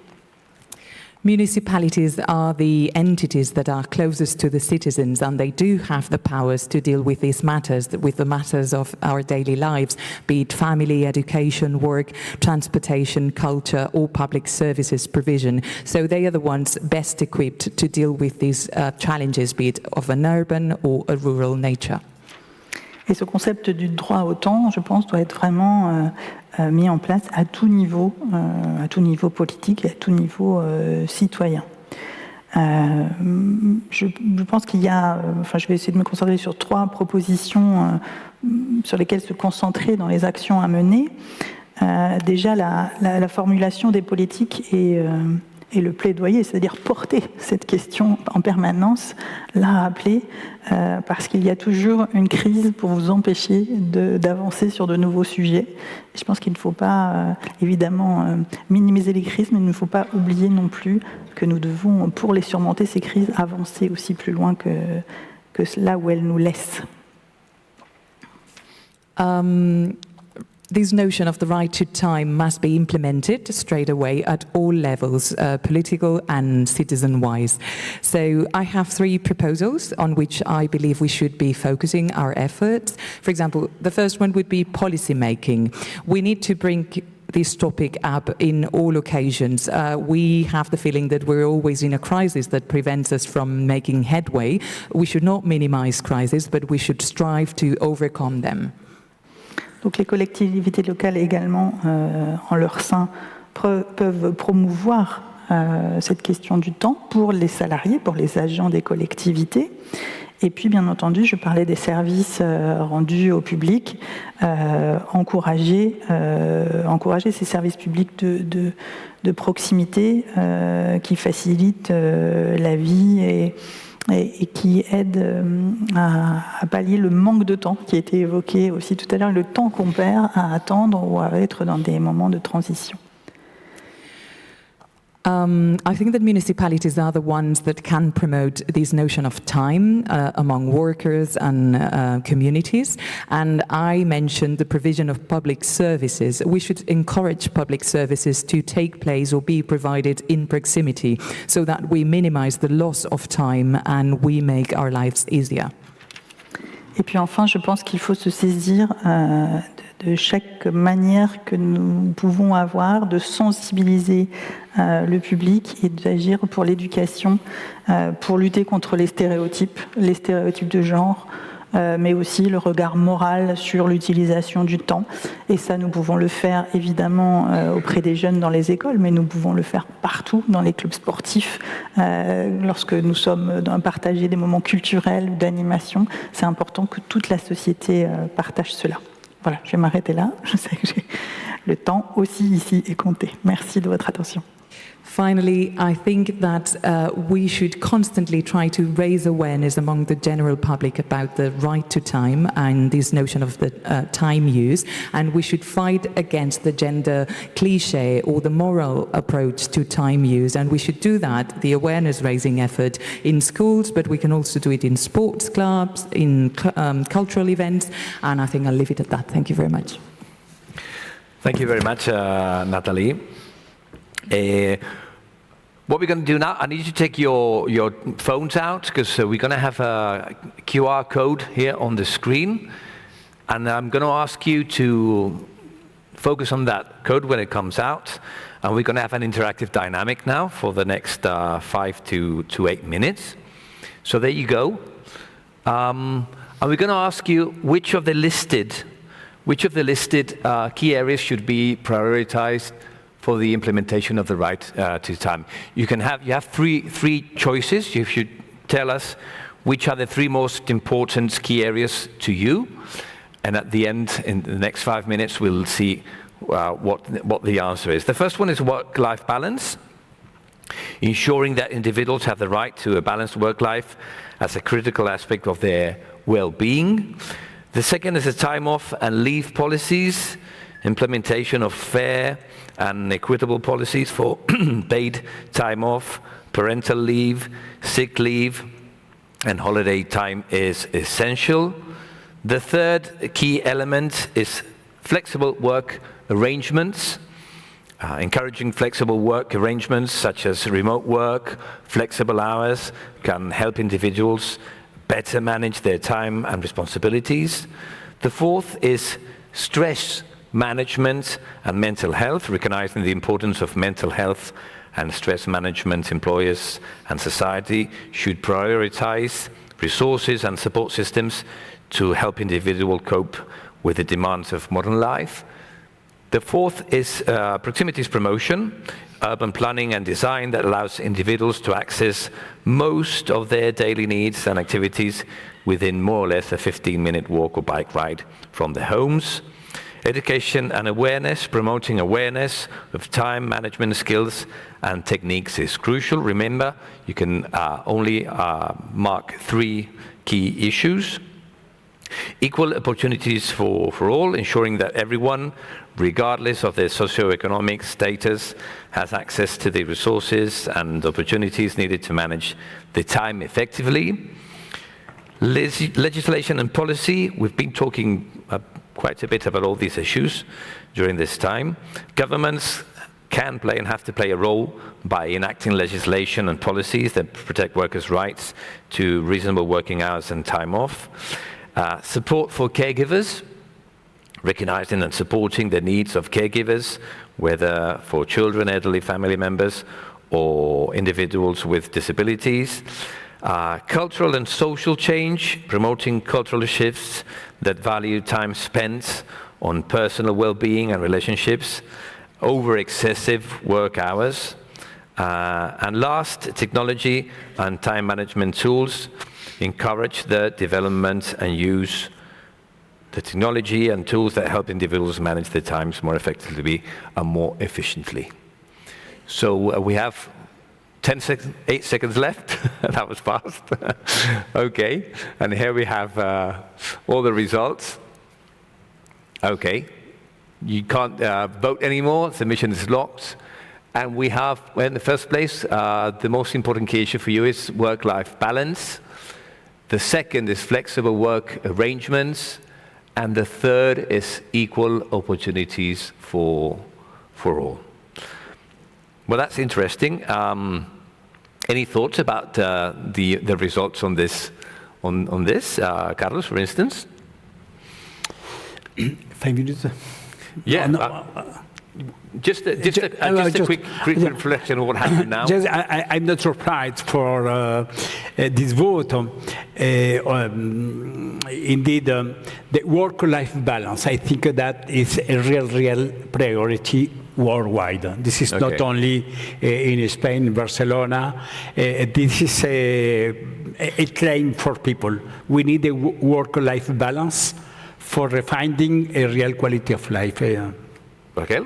Municipalities are the entities that are closest to the citizens, and they do have the powers to deal with these matters, with the matters of our daily lives, be it family, education, work, transportation, culture, or public services provision. So they are the ones best equipped to deal with these challenges, be it of an urban or a rural nature. Et ce concept du droit au temps, je pense, doit être vraiment mis en place à tout niveau politique et à tout niveau citoyen. Je pense qu'il y a, je vais essayer de me concentrer sur 3 propositions sur lesquelles se concentrer dans les actions à mener. Déjà, la formulation des politiques et le plaidoyer, c'est-à-dire porter cette question en permanence, l'a rappelé, parce qu'il y a toujours une crise pour vous empêcher d'avancer sur de nouveaux sujets. Et je pense qu'il ne faut pas, évidemment, minimiser les crises, mais il ne faut pas oublier non plus que nous devons, pour les surmonter, ces crises, avancer aussi plus loin que là où elles nous laissent. This notion of the right to time must be implemented straight away at all levels, political and citizen-wise. So I have 3 proposals on which I believe we should be focusing our efforts. For example, the first one would be policy making. We need to bring this topic up in all occasions. We have the feeling that we're always in a crisis that prevents us from making headway. We should not minimize crises, but we should strive to overcome them. Donc les collectivités locales également, en leur sein, peuvent promouvoir cette question du temps pour les salariés, pour les agents des collectivités. Et puis, bien entendu, je parlais des services rendus au public, encourager ces services publics de proximité qui facilitent la vie et qui aide à pallier le manque de temps qui a été évoqué aussi tout à l'heure, le temps qu'on perd à attendre ou à être dans des moments de transition. I think that municipalities are the ones that can promote this notion of time among workers and communities. And I mentioned the provision of public services. We should encourage public services to take place or be provided in proximity so that we minimize the loss of time and we make our lives easier. Et puis enfin, je pense qu'il faut se saisir de chaque manière que nous pouvons avoir de sensibiliser le public et d'agir pour l'éducation, pour lutter contre les stéréotypes de genre, mais aussi le regard moral sur l'utilisation du temps. Et ça, nous pouvons le faire évidemment auprès des jeunes dans les écoles, mais nous pouvons le faire partout dans les clubs sportifs, lorsque nous sommes dans partager des moments culturels ou d'animation. C'est important que toute la société partage cela. Voilà, je vais m'arrêter là. Je sais que le temps aussi ici est compté. Merci de votre attention. Finally, I think that we should constantly try to raise awareness among the general public about the right to time and this notion of the time use, and we should fight against the gender cliché or the moral approach to time use, and we should do that, the awareness raising effort, in schools, but we can also do it in sports clubs, in cultural events, and I think I'll leave it at that. Thank you very much. Thank you very much, Natalie. What we're going to do now, I need you to take your phones out, because we're going to have a QR code here on the screen, and I'm going to ask you to focus on that code when it comes out, and we're going to have an interactive dynamic now for the next 5 to 8 minutes. So there you go. And we're going to ask you which of the listed key areas should be prioritized for the implementation of the right to time. You have three choices. You should tell us which are the 3 most important key areas to you, and at the end, in the next 5 minutes, we'll see what the answer is. The first one is work-life balance, ensuring that individuals have the right to a balanced work life as a critical aspect of their well-being. The second is the time off and leave policies, implementation of fair and equitable policies for paid time off, parental leave, sick leave, and holiday time is essential. The third key element is flexible work arrangements. Encouraging flexible work arrangements such as remote work, flexible hours can help individuals better manage their time and responsibilities. The fourth is stress management and mental health, recognizing the importance of mental health and stress management. Employers and society should prioritize resources and support systems to help individuals cope with the demands of modern life. The fourth is proximities promotion, urban planning and design that allows individuals to access most of their daily needs and activities within more or less a 15-minute walk or bike ride from their homes. Education and awareness, promoting awareness of time management skills and techniques is crucial. Remember, you can only mark 3 key issues. Equal opportunities for all, ensuring that everyone, regardless of their socioeconomic status, has access to the resources and opportunities needed to manage the time effectively. Legislation and policy, we've been talking quite a bit about all these issues during this time. Governments can play and have to play a role by enacting legislation and policies that protect workers' rights to reasonable working hours and time off. Support for caregivers, recognizing and supporting the needs of caregivers, whether for children, elderly family members, or individuals with disabilities. Cultural and social change, promoting cultural shifts that value time spent on personal well-being and relationships over excessive work hours. And last, technology and time management tools encourage the development and use the technology and tools that help individuals manage their times more effectively and more efficiently. So we have 8 seconds left. That was fast. Okay, and here we have all the results. Okay, you can't vote anymore. Submission is locked. And we have, well, in the first place, the most important key issue for you is work-life balance. The second is flexible work arrangements. And the third is equal opportunities for all. Well, that's interesting. Any thoughts about the results on this? Carlos, for instance? 5 minutes? Yeah. Just a quick reflection of what happened now. I'm not surprised for this vote. Indeed, the work-life balance, I think that is a real priority worldwide. This is not only in Spain, Barcelona. This is a claim for people. We need a work-life balance for finding a real quality of life. Raquel?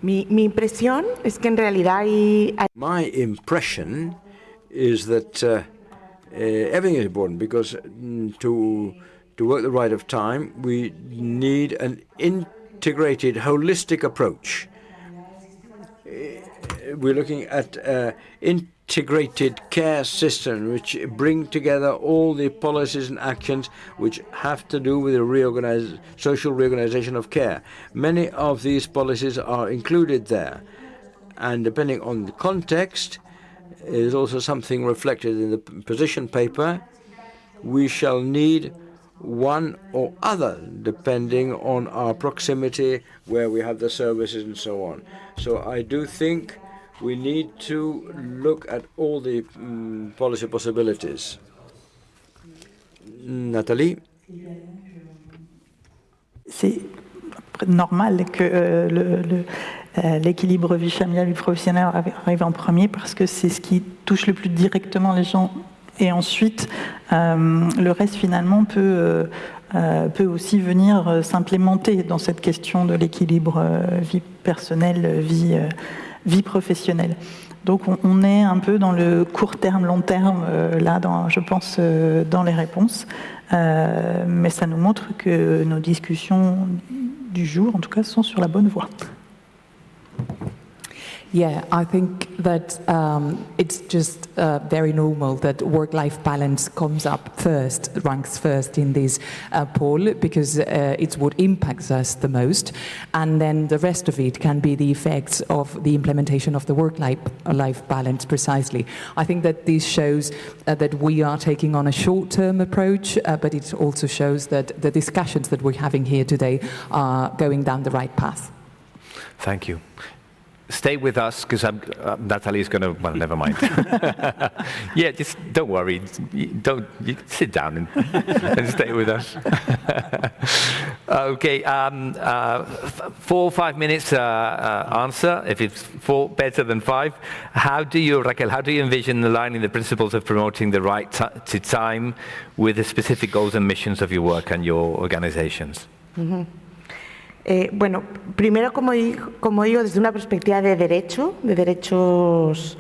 Mi impresión es que en realidad hay... My impression is that everything is important because to work the right of time, we need an integrated, holistic approach. We're looking at integrated care system which bring together all the policies and actions which have to do with the social reorganization of care. Many of these policies are included there, and depending on the context, is also something reflected in the position paper. We shall need one or other depending on our proximity, where we have the services and so on. So I do think we need to look at all the policy possibilities. Nathalie? C'est normal que l'équilibre vie familiale, vie professionnelle arrive en premier parce que c'est ce qui touche le plus directement les gens. Et ensuite, le reste finalement peut aussi venir s'implémenter dans cette question de l'équilibre vie personnelle, vie professionnelle. Donc on est un peu dans le court terme, long terme, là, je pense, dans les réponses. Mais ça nous montre que nos discussions du jour, en tout cas, sont sur la bonne voie. Yeah, I think that it's just very normal that work-life balance comes up first, ranks first in this poll, because it's what impacts us the most, and then the rest of it can be the effects of the implementation of the work-life balance precisely. I think that this shows that we are taking on a short-term approach, but it also shows that the discussions that we're having here today are going down the right path. Thank you. Stay with us, because Natalie's going to, well, never mind. Yeah, just don't worry. You sit down and stay with us. Okay, 4 or 5 minutes answer, if it's 4, better than 5. Raquel, how do you envision aligning the principles of promoting the right to time with the specific goals and missions of your work and your organizations? Mm-hmm. Bueno, primero, como digo, desde una perspectiva de derecho, de derechos...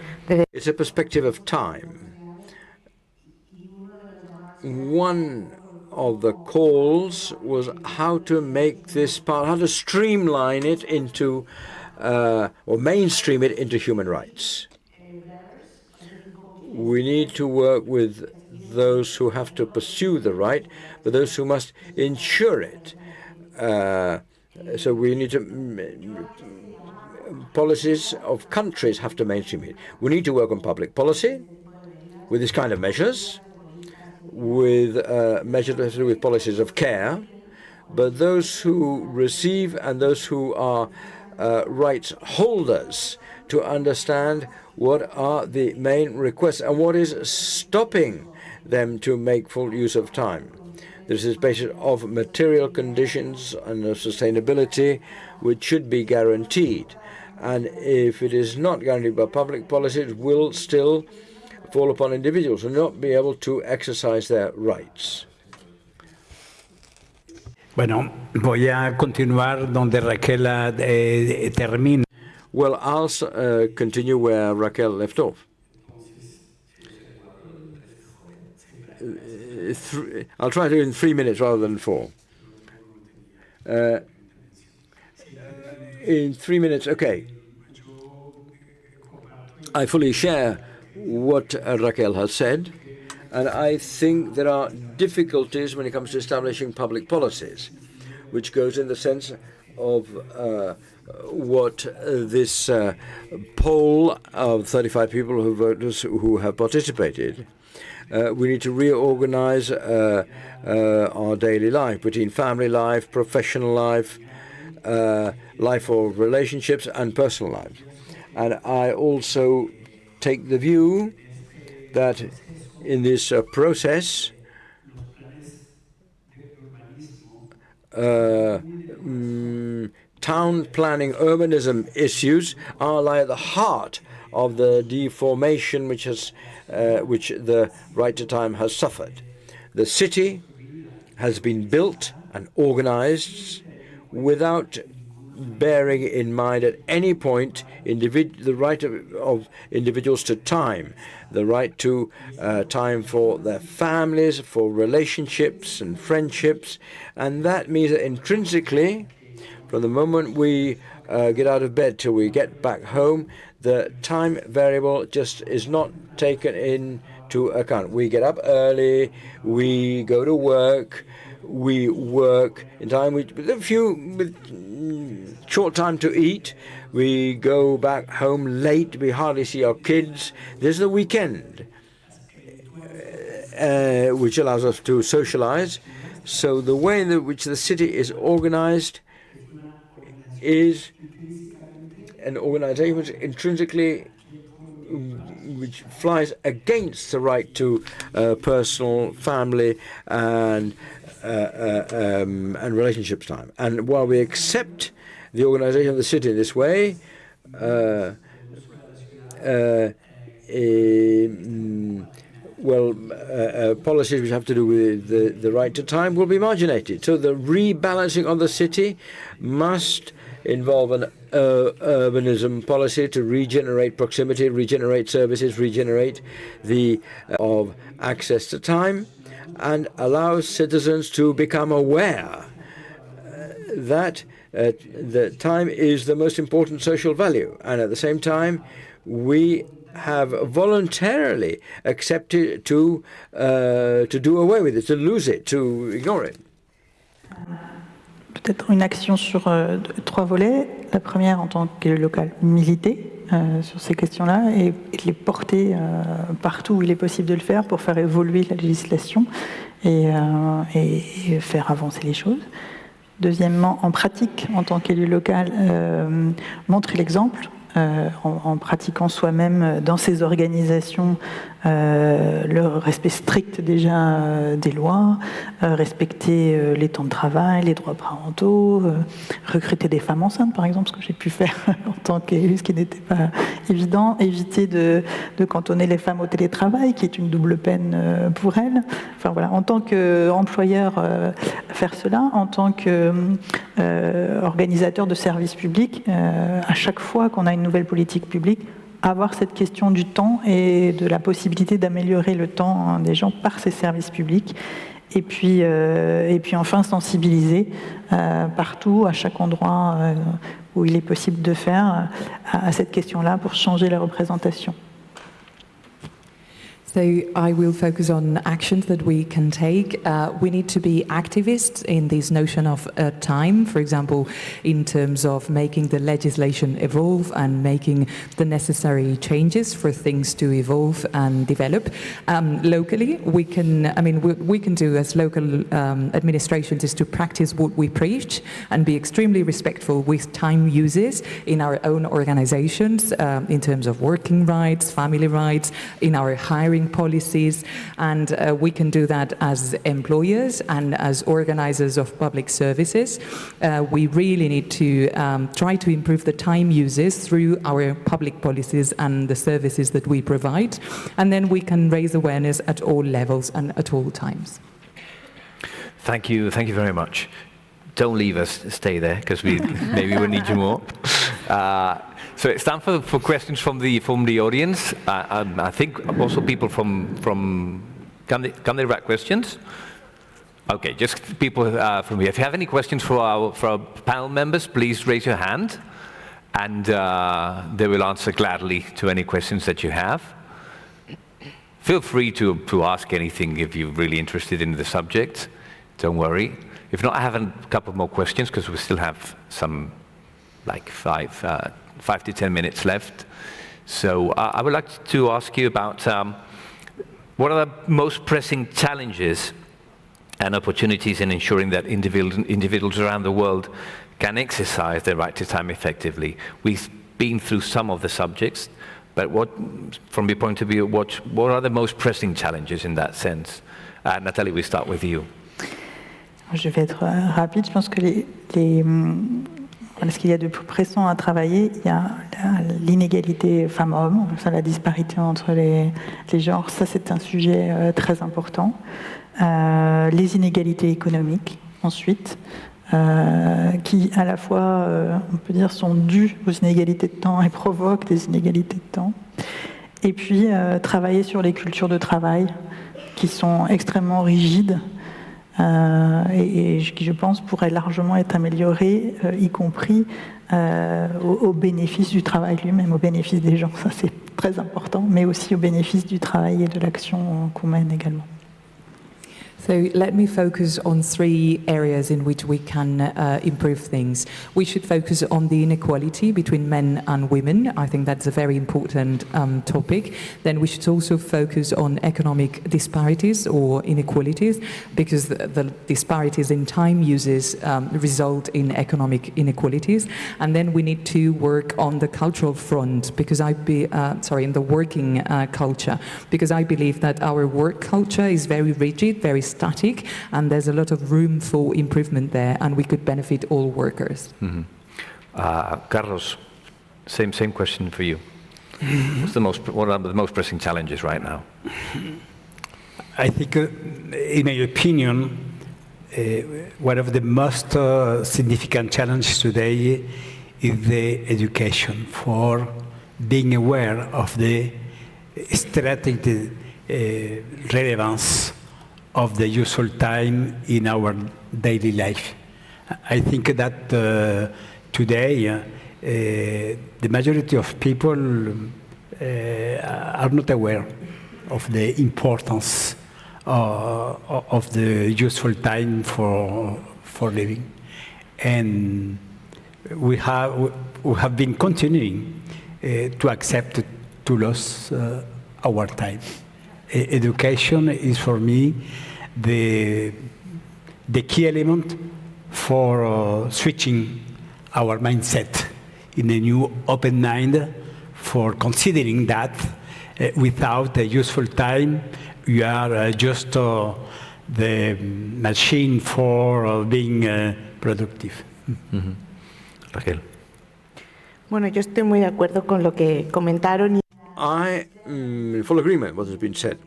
It's a perspective of time. One of the calls was how to make this part, how to streamline it into, or mainstream it into human rights. We need to work with those who have to pursue the right, but those who must ensure it. So we need to, policies of countries have to mainstream it. We need to work on public policy with this kind of measures, with measures to do with policies of care, but those who receive and those who are rights holders to understand what are the main requests and what is stopping them to make full use of time. This is based of material conditions and of sustainability, which should be guaranteed. And if it is not guaranteed by public policy, it will still fall upon individuals and not be able to exercise their rights. Bueno, voy a continuar donde Raquel termina. Well, I'll continue where Raquel left off. I'll try to do it in 3 minutes rather than 4. In 3 minutes, okay. I fully share what Raquel has said, and I think there are difficulties when it comes to establishing public policies, which goes in the sense of what this poll of 35 people who have participated. We need to reorganize our daily life between family life, professional life, life of relationships, and personal life. And I also take the view that in this process, town planning, urbanism issues are at the heart of the deformation which the right to time has suffered. The city has been built and organized without bearing in mind at any point the right of individuals to time, the right to time for their families, for relationships and friendships, and that means that intrinsically, from the moment we get out of bed till we get back home, the time variable just is not taken into account. We get up early, we go to work, we work in time with short time to eat, we go back home late, we hardly see our kids. There's the weekend, which allows us to socialize. So the way in which the city is organized is an organization which intrinsically which flies against the right to personal, family, and relationships time. And while we accept the organization of the city in this way, policies which have to do with the right to time will be marginated. So the rebalancing of the city must involve an urbanism policy to regenerate proximity, regenerate services, regenerate the of access to time, and allows citizens to become aware that the time is the most important social value, and at the same time we have voluntarily accepted to do away with it, to lose it, to ignore it. Peut-être une action sur 3 volets. La première, en tant qu'élu local, militer sur ces questions-là et les porter partout où il est possible de le faire pour faire évoluer la législation et faire avancer les choses. Deuxièmement, en pratique, en tant qu'élu local, montrer l'exemple. En pratiquant soi-même dans ces organisations le respect strict déjà des lois, respecter les temps de travail, les droits parentaux, recruter des femmes enceintes par exemple, ce que j'ai pu faire en tant qu'élu, ce qui n'était pas évident, éviter de cantonner les femmes au télétravail, qui est une double peine pour elles. Enfin voilà, en tant qu'employeur, faire cela, en tant qu'organisateur de services publics, à chaque fois qu'on a une nouvelle politique publique, avoir cette question du temps et de la possibilité d'améliorer le temps des gens par ces services publics. Et puis enfin sensibiliser partout, à chaque endroit où il est possible de faire, à cette question-là pour changer la représentation. So I will focus on actions that we can take. We need to be activists in this notion of time, for example, in terms of making the legislation evolve and making the necessary changes for things to evolve and develop. Locally, we can do as local administrations is to practice what we preach and be extremely respectful with time uses in our own organizations, in terms of working rights, family rights, in our hiring policies, and we can do that as employers and as organizers of public services. We really need to try to improve the time uses through our public policies and the services that we provide, and then we can raise awareness at all levels and at all times. Thank you very much. Don't leave us, stay there, because maybe we'll need you more. So it's time for questions from the audience. I think also people from can they write questions? Okay, just people from here. If you have any questions for our panel members, please raise your hand, and they will answer gladly to any questions that you have. Feel free to ask anything if you're really interested in the subject. Don't worry. If not, I have a couple more questions because we still have some, like 5 to 10 minutes left. So I would like to ask you about what are the most pressing challenges and opportunities in ensuring that individuals around the world can exercise their right to time effectively. We've been through some of the subjects, but what, from your point of view, what are the most pressing challenges in that sense? Nathalie, we start with you. Je vais être rapide. Je pense que ce qu'il y a de plus pressant à travailler, il y a l'inégalité femmes-hommes, la disparité entre les genres. Ça, c'est un sujet très important. Les inégalités économiques, ensuite, qui à la fois, on peut dire, sont dues aux inégalités de temps et provoquent des inégalités de temps. Et puis, travailler sur les cultures de travail qui sont extrêmement rigides, et qui, je pense, pourrait largement être amélioré, y compris au bénéfice du travail lui-même, au bénéfice des gens, ça c'est très important, mais aussi au bénéfice du travail et de l'action qu'on mène également. So let me focus on 3 areas in which we can improve things. We should focus on the inequality between men and women. I think that's a very important topic. Then we should also focus on economic disparities or inequalities, because the disparities in time uses result in economic inequalities. And then we need to work on the cultural front, because in the working culture, because I believe that our work culture is very rigid, very static, and there's a lot of room for improvement there, and we could benefit all workers. Mm-hmm. Carlos, same question for you. What are the most pressing challenges right now? I think, in my opinion, one of the most significant challenges today is the education for being aware of the strategic relevance of the usual time in our daily life. I think that today the majority of people are not aware of the importance of the useful time for living, and we have been continuing to accept to lose our time. Education is for me the key element for switching our mindset in a new open mind, for considering that without a useful time, you are just the machine for being productive. Mm-hmm. Raquel. Bueno, yo estoy muy de acuerdo con lo que comentaron. I am in full agreement with what has been said.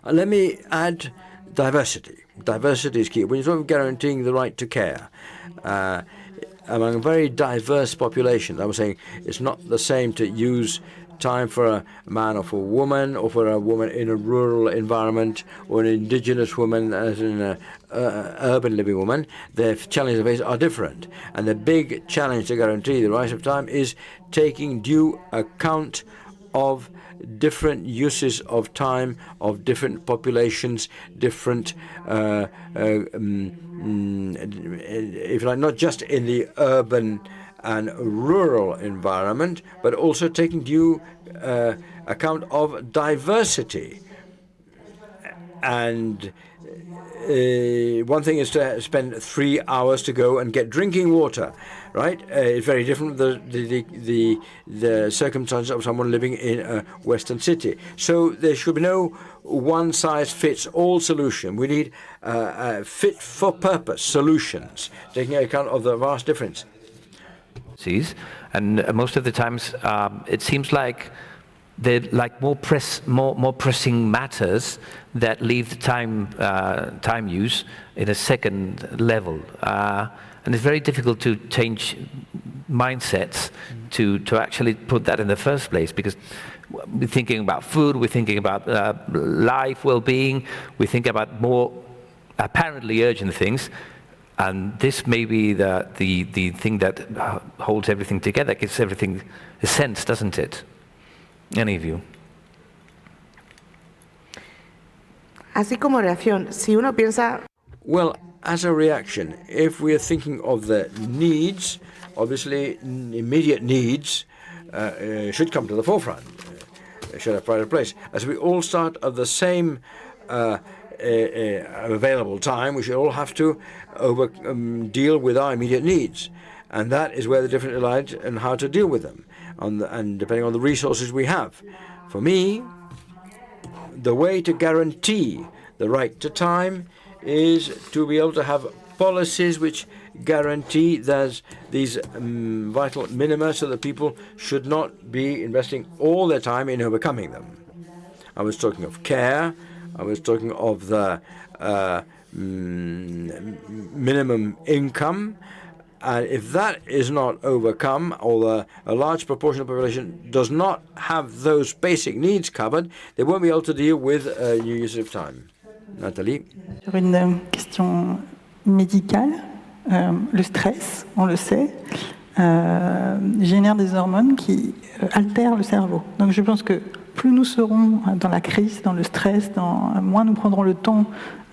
Let me add diversity. Diversity is key. When you're talking about guaranteeing the right to care, among a very diverse population, I was saying it's not the same to use time for a man or for a woman, or for a woman in a rural environment, or an indigenous woman as in an urban living woman. The challenges they face are different. And the big challenge to guarantee the right of time is taking due account of different uses of time, of different populations, different, if you like, not just in the urban and rural environment, but also taking due account of diversity. And one thing is to spend 3 hours to go and get drinking water, right? It's very different the circumstances of someone living in a Western city. So there should be no one-size-fits-all solution. We need fit-for-purpose solutions, taking account of the vast difference. And most of the times, it seems like they're like more pressing matters that leave the time use in a second level, and it's very difficult to change mindsets to actually put that in the first place, because we're thinking about food, we're thinking about life, well-being, we think about more apparently urgent things. And this may be the thing that holds everything together, gives everything a sense, doesn't it? Any of you? Así como reacción, si uno piensa... Well, as a reaction, if we are thinking of the needs, obviously immediate needs should come to the forefront, should have pride of place. As we all start at the same available time, we should all have to deal with our immediate needs. And that is where the difference lies and how to deal with them, and depending on the resources we have. For me, the way to guarantee the right to time is to be able to have policies which guarantee there's these vital minima, so that people should not be investing all their time in overcoming them. I was talking of care, I was talking of the minimum income, and if that is not overcome, or a large proportion of the population does not have those basic needs covered, they won't be able to deal with new use of time. Nathalie? Sur une question médicale, le stress, on le sait, génère des hormones qui altèrent le cerveau. Donc je pense que plus nous serons dans la crise, dans le stress, moins nous prendrons le temps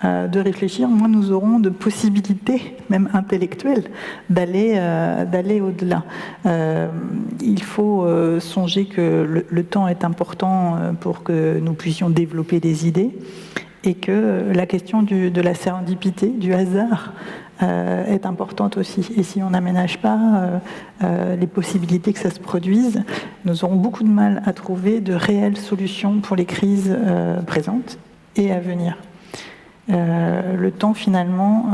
de réfléchir, moins nous aurons de possibilités, même intellectuelles, d'aller au-delà. Il faut songer que le temps est important pour que nous puissions développer des idées, et que la question de la sérendipité, du hasard, est importante aussi. Et si on n'aménage pas les possibilités que ça se produise, nous aurons beaucoup de mal à trouver de réelles solutions pour les crises présentes et à venir. Le temps, finalement,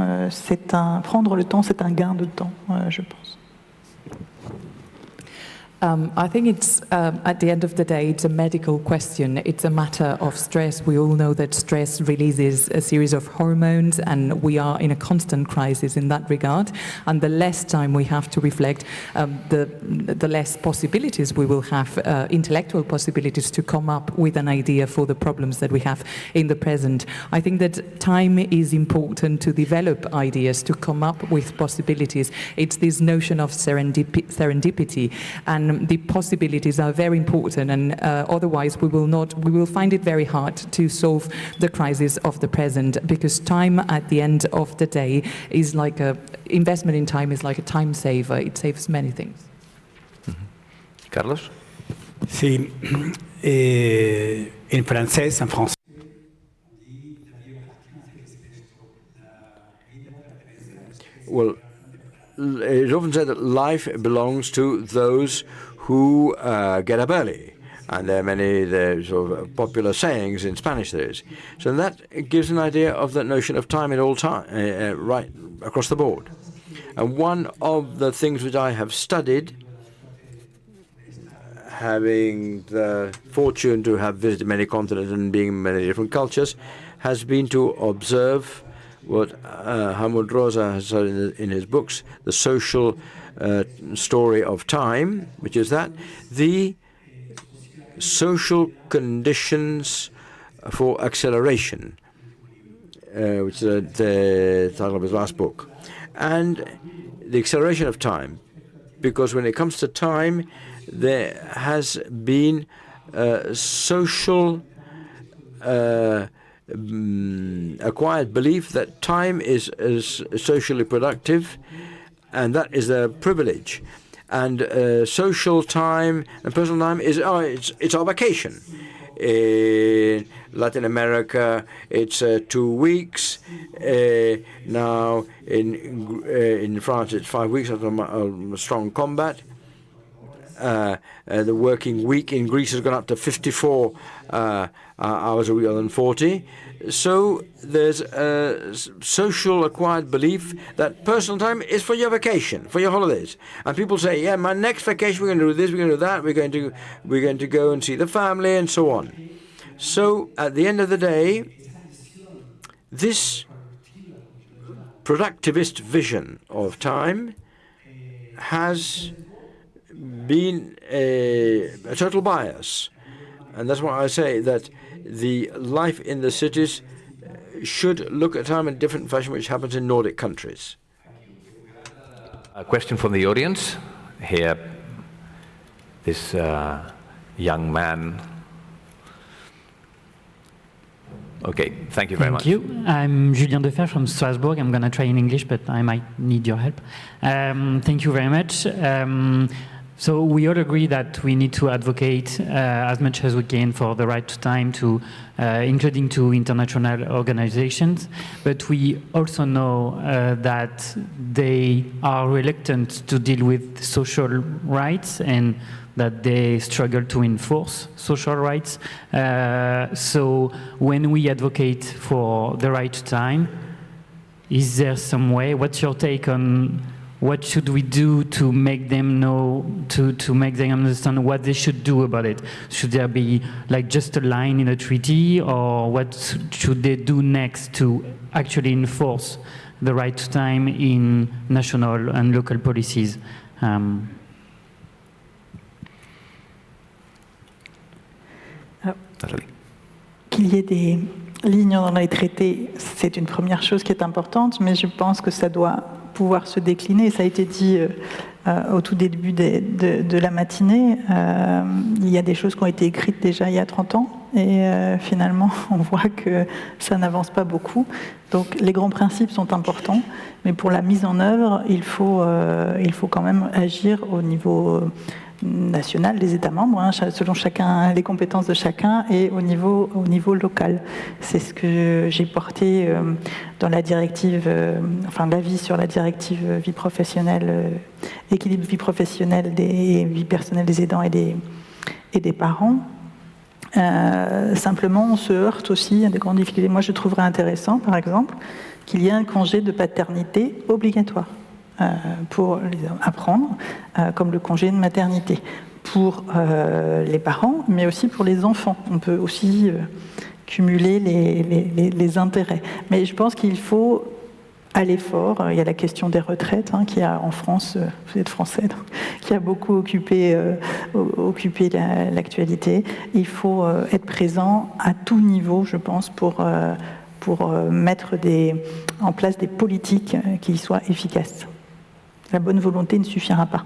prendre le temps, c'est un gain de temps, je pense. I think it's, at the end of the day, it's a medical question. It's a matter of stress. We all know that stress releases a series of hormones, and we are in a constant crisis in that regard. And the less time we have to reflect, the less possibilities we will have, intellectual possibilities to come up with an idea for the problems that we have in the present. I think that time is important to develop ideas, to come up with possibilities. It's this notion of serendipity, and the possibilities are very important, and otherwise we will find it very hard to solve the crisis of the present, because time at the end of the day is like investment in time is like a time saver. It saves many things. Mm-hmm. Carlos? Sí, en francés, en français. Well, it's often said that life belongs to those who get up early. And there are many sort of popular sayings in Spanish there is. So that gives an idea of the notion of time at all time, right across the board. And one of the things which I have studied, having the fortune to have visited many continents and being in many different cultures, has been to observe what Hamud Rosa has said in his books, the social story of time, which is that the social conditions for acceleration, which is the title of his last book, and the acceleration of time, because when it comes to time, there has been social acquired belief that time is socially productive, and that is a privilege. And social time and personal time is it's our vacation. In Latin America, it's 2 weeks. Now in France, it's 5 weeks after a strong combat. The working week in Greece has gone up to 54 hours a week rather than 40. So there's a social acquired belief that personal time is for your vacation, for your holidays. And people say, yeah, my next vacation, we're going to do this, we're going to do that, we're going to go and see the family and so on. So at the end of the day, this productivist vision of time has been a total bias. And that's why I say that the life in the cities should look at time in a different fashion, which happens in Nordic countries. A question from the audience. Here, this young man. Okay, thank you very much. Thank you. I'm Julien Defer from Strasbourg. I'm going to try in English, but I might need your help. Thank you very much. So we all agree that we need to advocate as much as we can for the right to time, including to international organizations. But we also know that they are reluctant to deal with social rights and that they struggle to enforce social rights. So when we advocate for the right to time, is there some way? What's your take on what should we do to make them know, to make them understand what they should do about it? Should there be like just a line in a treaty, or what should they do next to actually enforce the right to time in national and local policies? Qu'il y ait des lignes dans les traités, c'est une première chose qui est importante, mais je pense que ça doit pouvoir se décliner. Ça a été dit au tout début de la matinée. Il y a des choses qui ont été écrites déjà il y a 30 ans, et finalement, on voit que ça n'avance pas beaucoup. Donc, les grands principes sont importants, mais pour la mise en œuvre, il faut quand même agir au niveau national des États membres, hein, selon chacun, les compétences de chacun, et au niveau local. C'est ce que j'ai porté dans la directive, enfin l'avis sur la directive vie professionnelle, équilibre vie professionnelle et vie personnelle des aidants et des parents. Simplement, on se heurte aussi à des grandes difficultés. Moi, je trouverais intéressant, par exemple, qu'il y ait un congé de paternité obligatoire pour les hommes à prendre, comme le congé de maternité. pour les parents, mais aussi pour les enfants. On peut aussi cumuler les intérêts. Mais je pense qu'il faut aller fort. Il y a la question des retraites, qui a en France, vous êtes français, donc, qui a beaucoup occupé l'actualité. Il faut être présent à tout niveau, je pense, pour mettre en place des politiques qui soient efficaces. La bonne volonté ne suffira pas.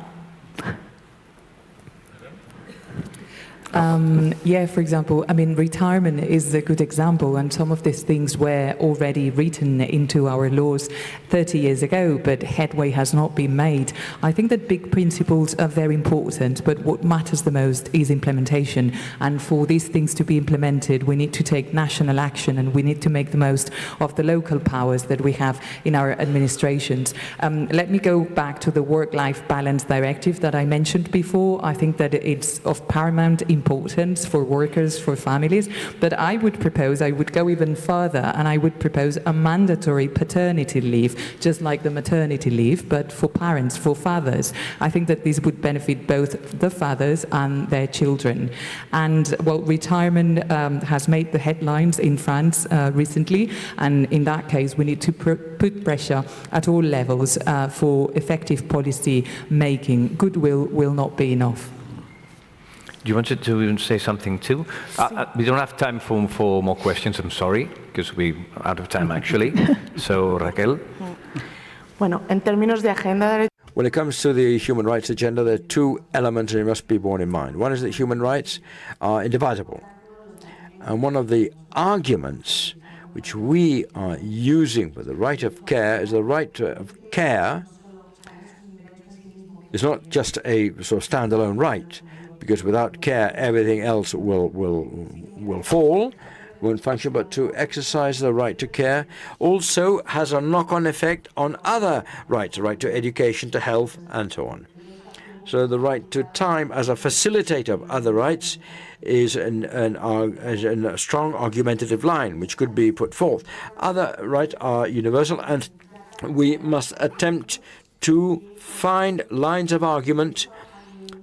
Yeah, for example, I mean, retirement is a good example, and some of these things were already written into our laws 30 years ago, but headway has not been made. I think that big principles are very important, but what matters the most is implementation. And for these things to be implemented, we need to take national action, and we need to make the most of the local powers that we have in our administrations. Let me go back to the work-life balance directive that I mentioned before. I think that it's of paramount importance for workers, for families, but I would go even further, and I would propose a mandatory paternity leave, just like the maternity leave, but for parents, for fathers. I think that this would benefit both the fathers and their children. And, well, retirement has made the headlines in France recently, and in that case we need to put pressure at all levels for effective policy making. Goodwill will not be enough. You wanted to say something too? We don't have time for more questions, I'm sorry, because we're out of time actually. So, Raquel? Bueno, en términos de agenda... When it comes to the human rights agenda, there are two elements that must be borne in mind. One is that human rights are indivisible. And one of the arguments which we are using for the right of care is the right of care is not just a sort of standalone right, because without care everything else will fall, won't function, but to exercise the right to care also has a knock-on effect on other rights, the right to education, to health, and so on. So the right to time as a facilitator of other rights is a strong argumentative line which could be put forth. Other rights are universal, and we must attempt to find lines of argument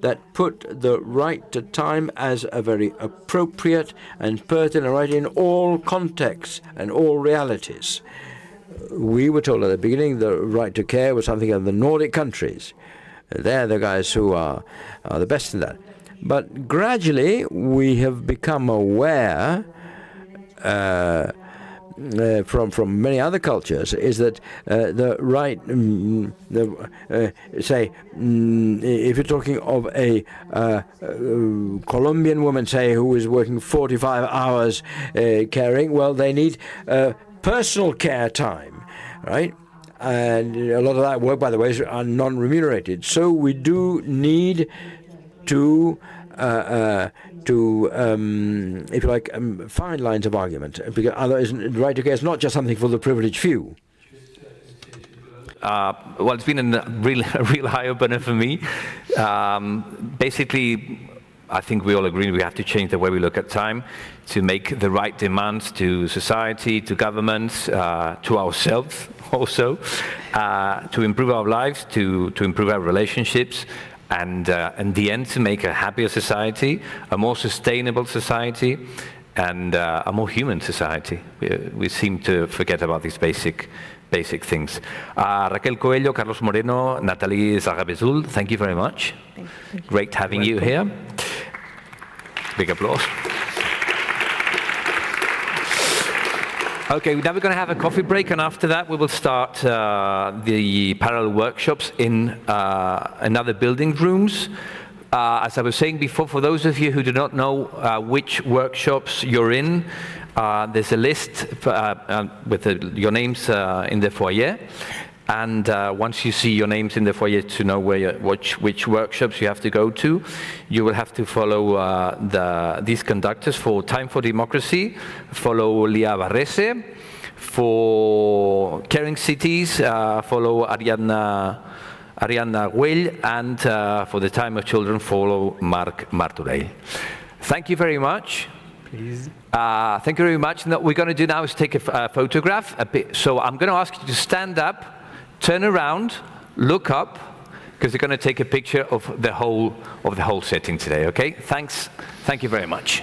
that put the right to time as a very appropriate and pertinent right in all contexts and all realities. We were told at the beginning the right to care was something of the Nordic countries. They're the guys who are the best in that. But gradually we have become aware from many other cultures is that the right, if you're talking of a Colombian woman, say, who is working 45 hours caring, well, they need personal care time, right? And a lot of that work, by the way, is non-remunerated. So we do need to if you like, find lines of argument, because otherwise, right to care is not just something for the privileged few. Well, it's been a real eye-opener for me. Basically, I think we all agree we have to change the way we look at time to make the right demands to society, to governments, to ourselves also, to improve our lives, to improve our relationships, and in the end to make a happier society, a more sustainable society, and a more human society. We seem to forget about these basic things. Raquel Coelho, Carlos Moreno, Nathalie Zagabezul, thank you very much. Thank you. Great having you here. Big applause. Okay, now we're going to have a coffee break, and after that we will start the parallel workshops in other building rooms. As I was saying before, for those of you who do not know which workshops you're in, there's a list with your names in the foyer. And once you see your names in the foyer to know which workshops you have to go to, you will have to follow these conductors. For Time for Democracy, follow Lia Barrese. For Caring Cities, follow Ariadna Güell. And for the Time of Children, follow Marc Martorell. Thank you very much. Please. Thank you very much. And what we're going to do now is take a photograph. So I'm going to ask you to stand up, turn around, look up, because they're going to take a picture of the whole setting today. Okay? Thanks. Thank you very much.